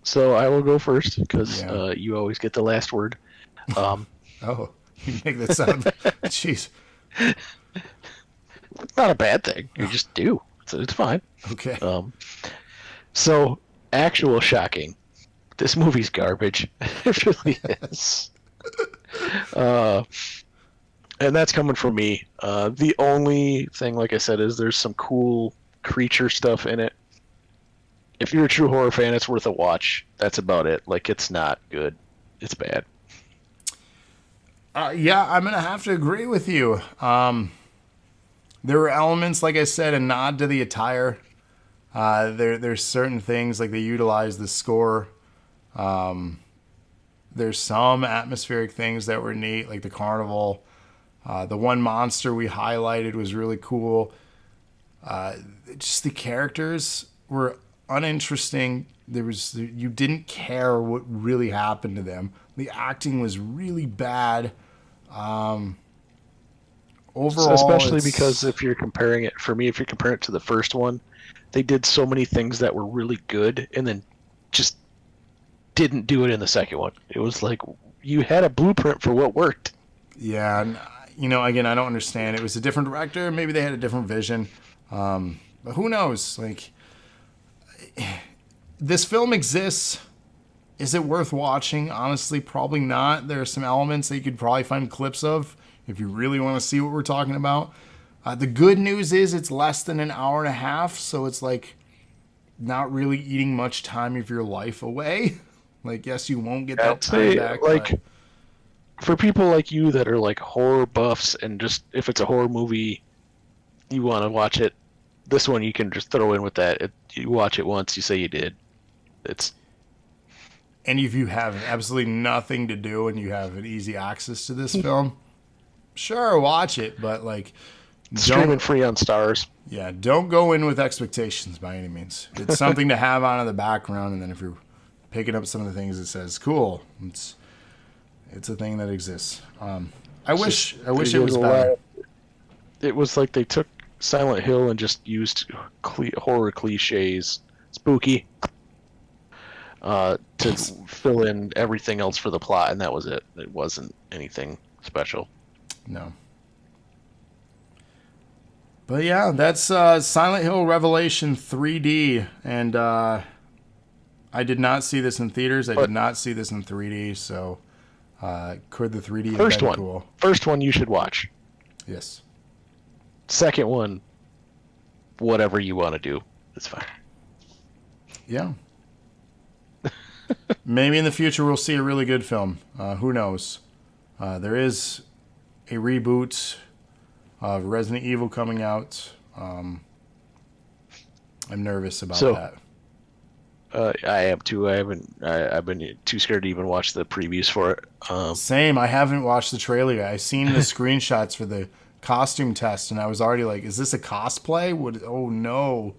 So I will go first because you always get the last word. Oh, you make that sound... Jeez. It's not a bad thing. You just do. So it's fine. Okay. So, actual shocking. This movie's garbage. It really is. And that's coming from me. The only thing, like I said, is there's some cool creature stuff in it. If you're a true horror fan, it's worth a watch. That's about it. Like, it's not good. It's bad. Yeah, I'm going to have to agree with you. There were elements, like I said, a nod to the attire. There's certain things, like they utilize the score. There's some atmospheric things that were neat, like the carnival. The one monster we highlighted was really cool. Just the characters were uninteresting. You didn't care what really happened to them. The acting was really bad. Overall, especially because if you're comparing it to the first one, they did so many things that were really good and then just didn't do it in the second one. It was like you had a blueprint for what worked. Yeah, and, again, I don't understand. It was a different director. Maybe they had a different vision. But who knows? Like, this film exists. Is it worth watching? Honestly, probably not. There are some elements that you could probably find clips of if you really want to see what we're talking about. The good news is it's less than an hour and a half, so it's like not really eating much time of your life away. Like, yes, you won't get that time back. Like, for people like you that are like horror buffs and just if it's a horror movie, you want to watch it, this one you can just throw in with that. You watch it once, you say you did. And if you have absolutely nothing to do and you have an easy access to this film, sure, watch it, but like... Streaming free on Stars. Yeah, don't go in with expectations by any means. It's something to have on in the background, and then if you're picking up some of the things it says, cool, it's a thing that exists. I wish it was better. It was like they took Silent Hill and just used horror cliches, spooky, to fill in everything else for the plot, and that was it. It wasn't anything special. No. But yeah, that's Silent Hill Revelation 3D, and I did not see this in theaters. I did not see this in 3D, so could the 3D have been cool? First one you should watch. Yes. Second one, whatever you want to do, it's fine. Yeah. Maybe in the future we'll see a really good film. Who knows? There is a reboot of Resident Evil coming out. I'm nervous about that. I am too. I've been too scared to even watch the previews for it. Same. I haven't watched the trailer yet. I seen the screenshots for the costume test, and I was already like, "Is this a cosplay?" Oh no!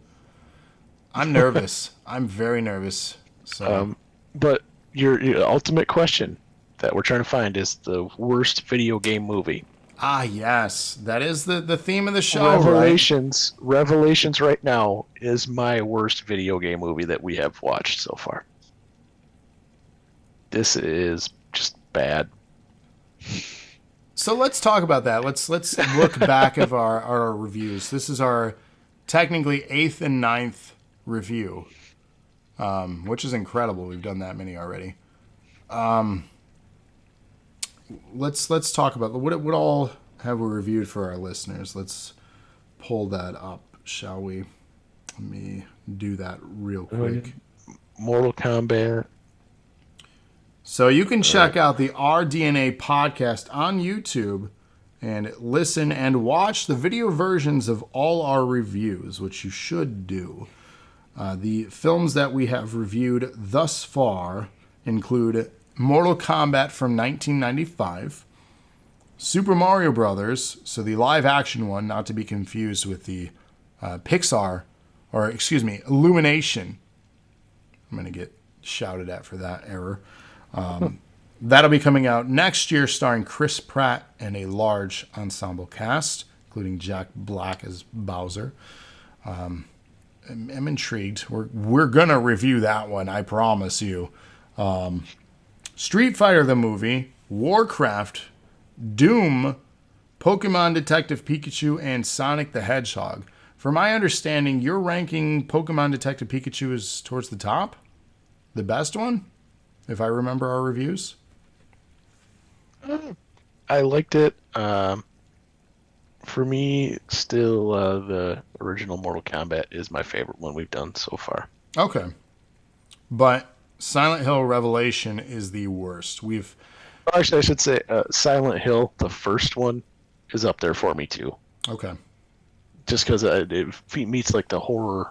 I'm nervous. I'm very nervous. So, but your ultimate question that we're trying to find is the worst video game movie. Ah, yes. That is the theme of the show, Revelations. Right? Revelations right now is my worst video game movie that we have watched so far. This is just bad. So let's talk about that. Let's look back of our reviews. This is our technically 8th and 9th review, which is incredible. We've done that many already. Let's talk about what all have we reviewed for our listeners. Let's pull that up, shall we? Let me do that real quick. Mortal Kombat. So you can check out the rDNA podcast on YouTube and listen and watch the video versions of all our reviews, which you should do. The films that we have reviewed thus far include Mortal Kombat from 1995, Super Mario Brothers, so the live-action one, not to be confused with the Illumination. I'm going to get shouted at for that error. That'll be coming out next year, starring Chris Pratt and a large ensemble cast, including Jack Black as Bowser. I'm intrigued. We're gonna review that one, I promise you. Street Fighter the movie, Warcraft, Doom, Pokemon Detective Pikachu, and Sonic the Hedgehog. From my understanding, you're ranking Pokemon Detective Pikachu as towards the top? The best one? If I remember our reviews? I liked it. For me, still, the original Mortal Kombat is my favorite one we've done so far. Okay. But Silent Hill Revelation is the worst. Actually, I should say Silent Hill, the first one, is up there for me, too. Okay. Just because it meets, like, the horror,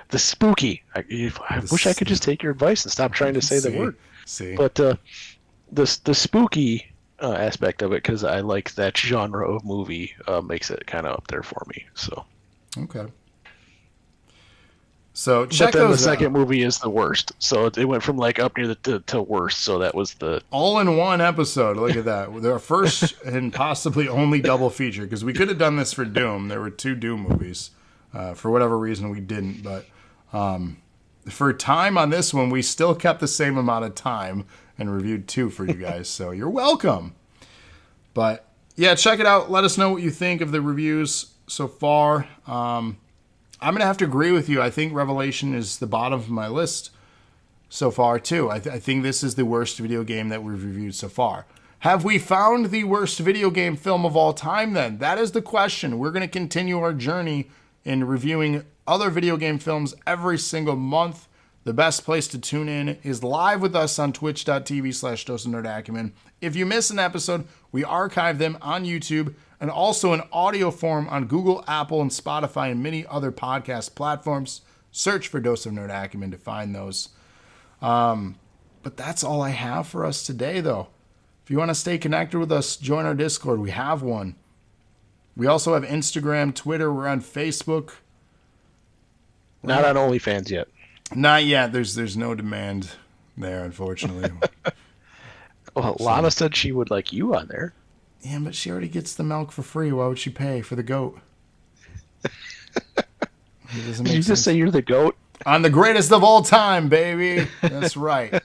the spooky. I wish I could just take your advice and stop trying to say the word. But the spooky aspect of it, because I like that genre of movie, makes it kind of up there for me. So okay. So check but then those the second out. movie is the worst. So it went from like up near to worst. So that was the all in one episode. Look at that. The first and possibly only double feature, because we could have done this for Doom. There were 2 Doom movies. For whatever reason, we didn't. But for time on this one, we still kept the same amount of time and reviewed 2 for you guys. So you're welcome. But yeah, check it out. Let us know what you think of the reviews so far. I'm going to have to agree with you. I think Revelation is the bottom of my list so far, too. I think this is the worst video game that we've reviewed so far. Have we found the worst video game film of all time, then? That is the question. We're going to continue our journey in reviewing other video game films every single month. The best place to tune in is live with us on twitch.tv/DoseOfNerdAcumen. If you miss an episode, we archive them on YouTube and also in audio form on Google, Apple, and Spotify, and many other podcast platforms. Search for Dose of Nerd Acumen to find those. But that's all I have for us today, though. If you want to stay connected with us, join our Discord. We have one. We also have Instagram, Twitter. We're on Facebook. not on OnlyFans yet. Not yet. There's no demand there, unfortunately. Well, Lana said she would like you on there. Yeah, but she already gets the milk for free. Why would she pay for the goat? Did you just say you're the goat? I'm the greatest of all time, baby. That's right.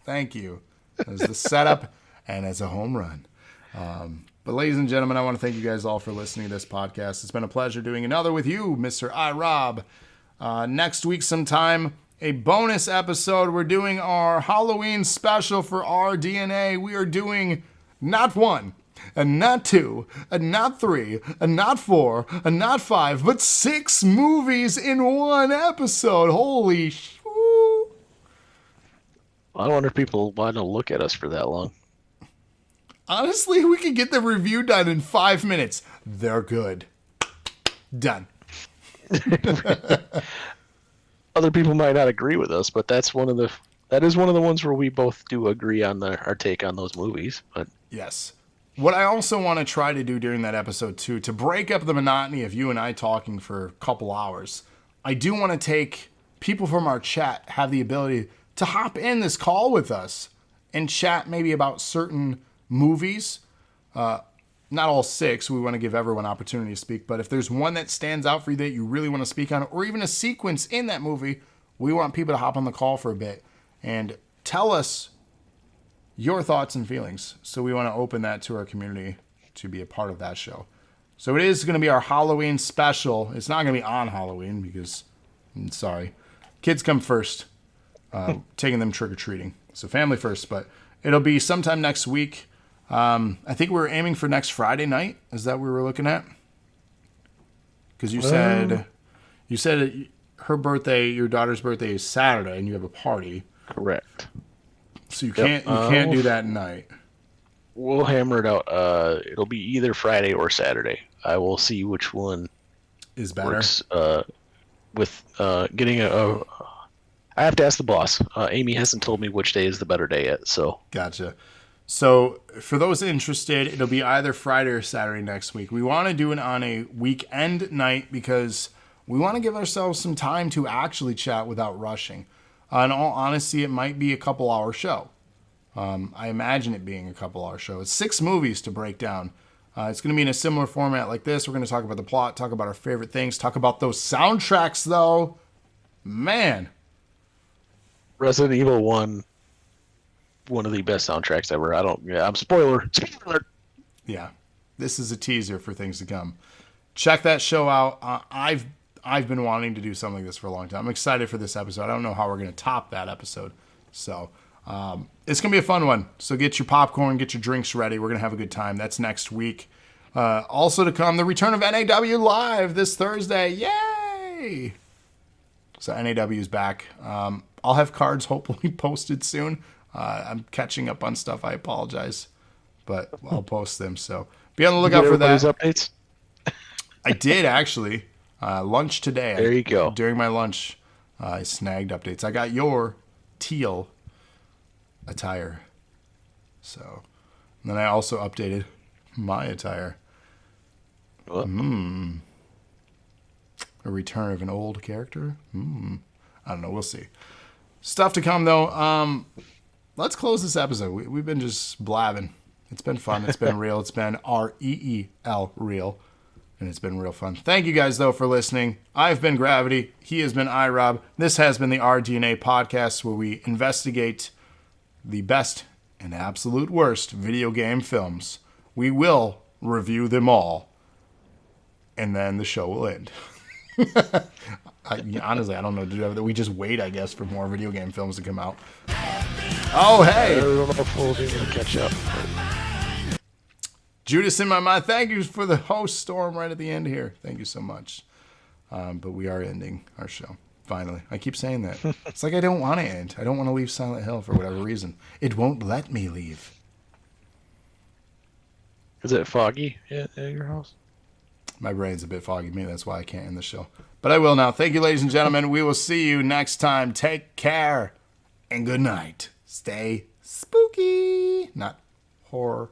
Thank you. As the setup and as a home run. But ladies and gentlemen, I want to thank you guys all for listening to this podcast. It's been a pleasure doing another with you, Mr. iRob. Next week sometime, a bonus episode. We're doing our Halloween special for rDNA. We are doing not 1, and not 2, and not 3, and not 4, and not 5, but 6 movies in one episode. Holy shoo. I wonder if people want to look at us for that long. Honestly, we could get the review done in 5 minutes. They're good. Done. Other people might not agree with us, but that is one of the ones where we both do agree on our take on those movies. But yes. What I also want to try to do during that episode, too, to break up the monotony of you and I talking for a couple hours, I do want to take people from our chat have the ability to hop in this call with us and chat maybe about certain movies. Not all 6. We want to give everyone opportunity to speak. But if there's one that stands out for you that you really want to speak on, or even a sequence in that movie, we want people to hop on the call for a bit and tell us your thoughts and feelings. So we want to open that to our community to be a part of that show. So it is going to be our Halloween special. It's not going to be on Halloween because, I'm sorry, kids come first. Taking them trick-or-treating. So family first, but it'll be sometime next week. I think we were aiming for next Friday night. Is that what we were looking at? Because you said her birthday, your daughter's birthday is Saturday, and you have a party. correct. So you can't do that night. We'll hammer it out. It'll be either Friday or Saturday. I will see which one Is better. works with getting I have to ask the boss. Amy hasn't told me which day is the better day yet. So Gotcha. So for those interested, it'll be either Friday or Saturday next week. We want to do it on a weekend night because we want to give ourselves some time to actually chat without rushing. In all honesty, it might be a couple-hour show. I imagine it being a couple-hour show. It's 6 movies to break down. It's going to be in a similar format like this. We're going to talk about the plot, talk about our favorite things, talk about those soundtracks, though. Man. Resident Evil 1, one of the best soundtracks ever. I'm spoiler. Spoiler. Yeah. This is a teaser for things to come. Check that show out. I've been wanting to do something like this for a long time. I'm excited for this episode. I don't know how we're going to top that episode. So it's going to be a fun one. So get your popcorn, get your drinks ready. We're going to have a good time. That's next week. Also to come, the return of NAW Live this Thursday. Yay! So NAW is back. I'll have cards hopefully posted soon. I'm catching up on stuff. I apologize. But I'll post them. So be on the lookout for that. Updates? I did, actually. Lunch today. There you go. During my lunch, I snagged updates. I got your teal attire. So, and then I also updated my attire. What? A return of an old character? I don't know. We'll see. Stuff to come, though. Let's close this episode. We've been just blabbing. It's been fun. It's been real. It's been REEL, real. And it's been real fun. Thank you guys, though, for listening. I've been Gravity. He has been iRob. This has been the rDNA podcast, where we investigate the best and absolute worst video game films. We will review them all. And then the show will end. Honestly, I don't know. We just wait, I guess, for more video game films to come out. Oh, hey! I don't know if we'll be able to catch up. Judas in my mind. Thank you for the host storm right at the end here. Thank you so much. But we are ending our show. Finally. I keep saying that. It's like I don't want to end. I don't want to leave Silent Hill for whatever reason. It won't let me leave. Is it foggy at your house? My brain's a bit foggy. Maybe that's why I can't end the show. But I will now. Thank you, ladies and gentlemen. We will see you next time. Take care. And good night. Stay spooky. Not horror.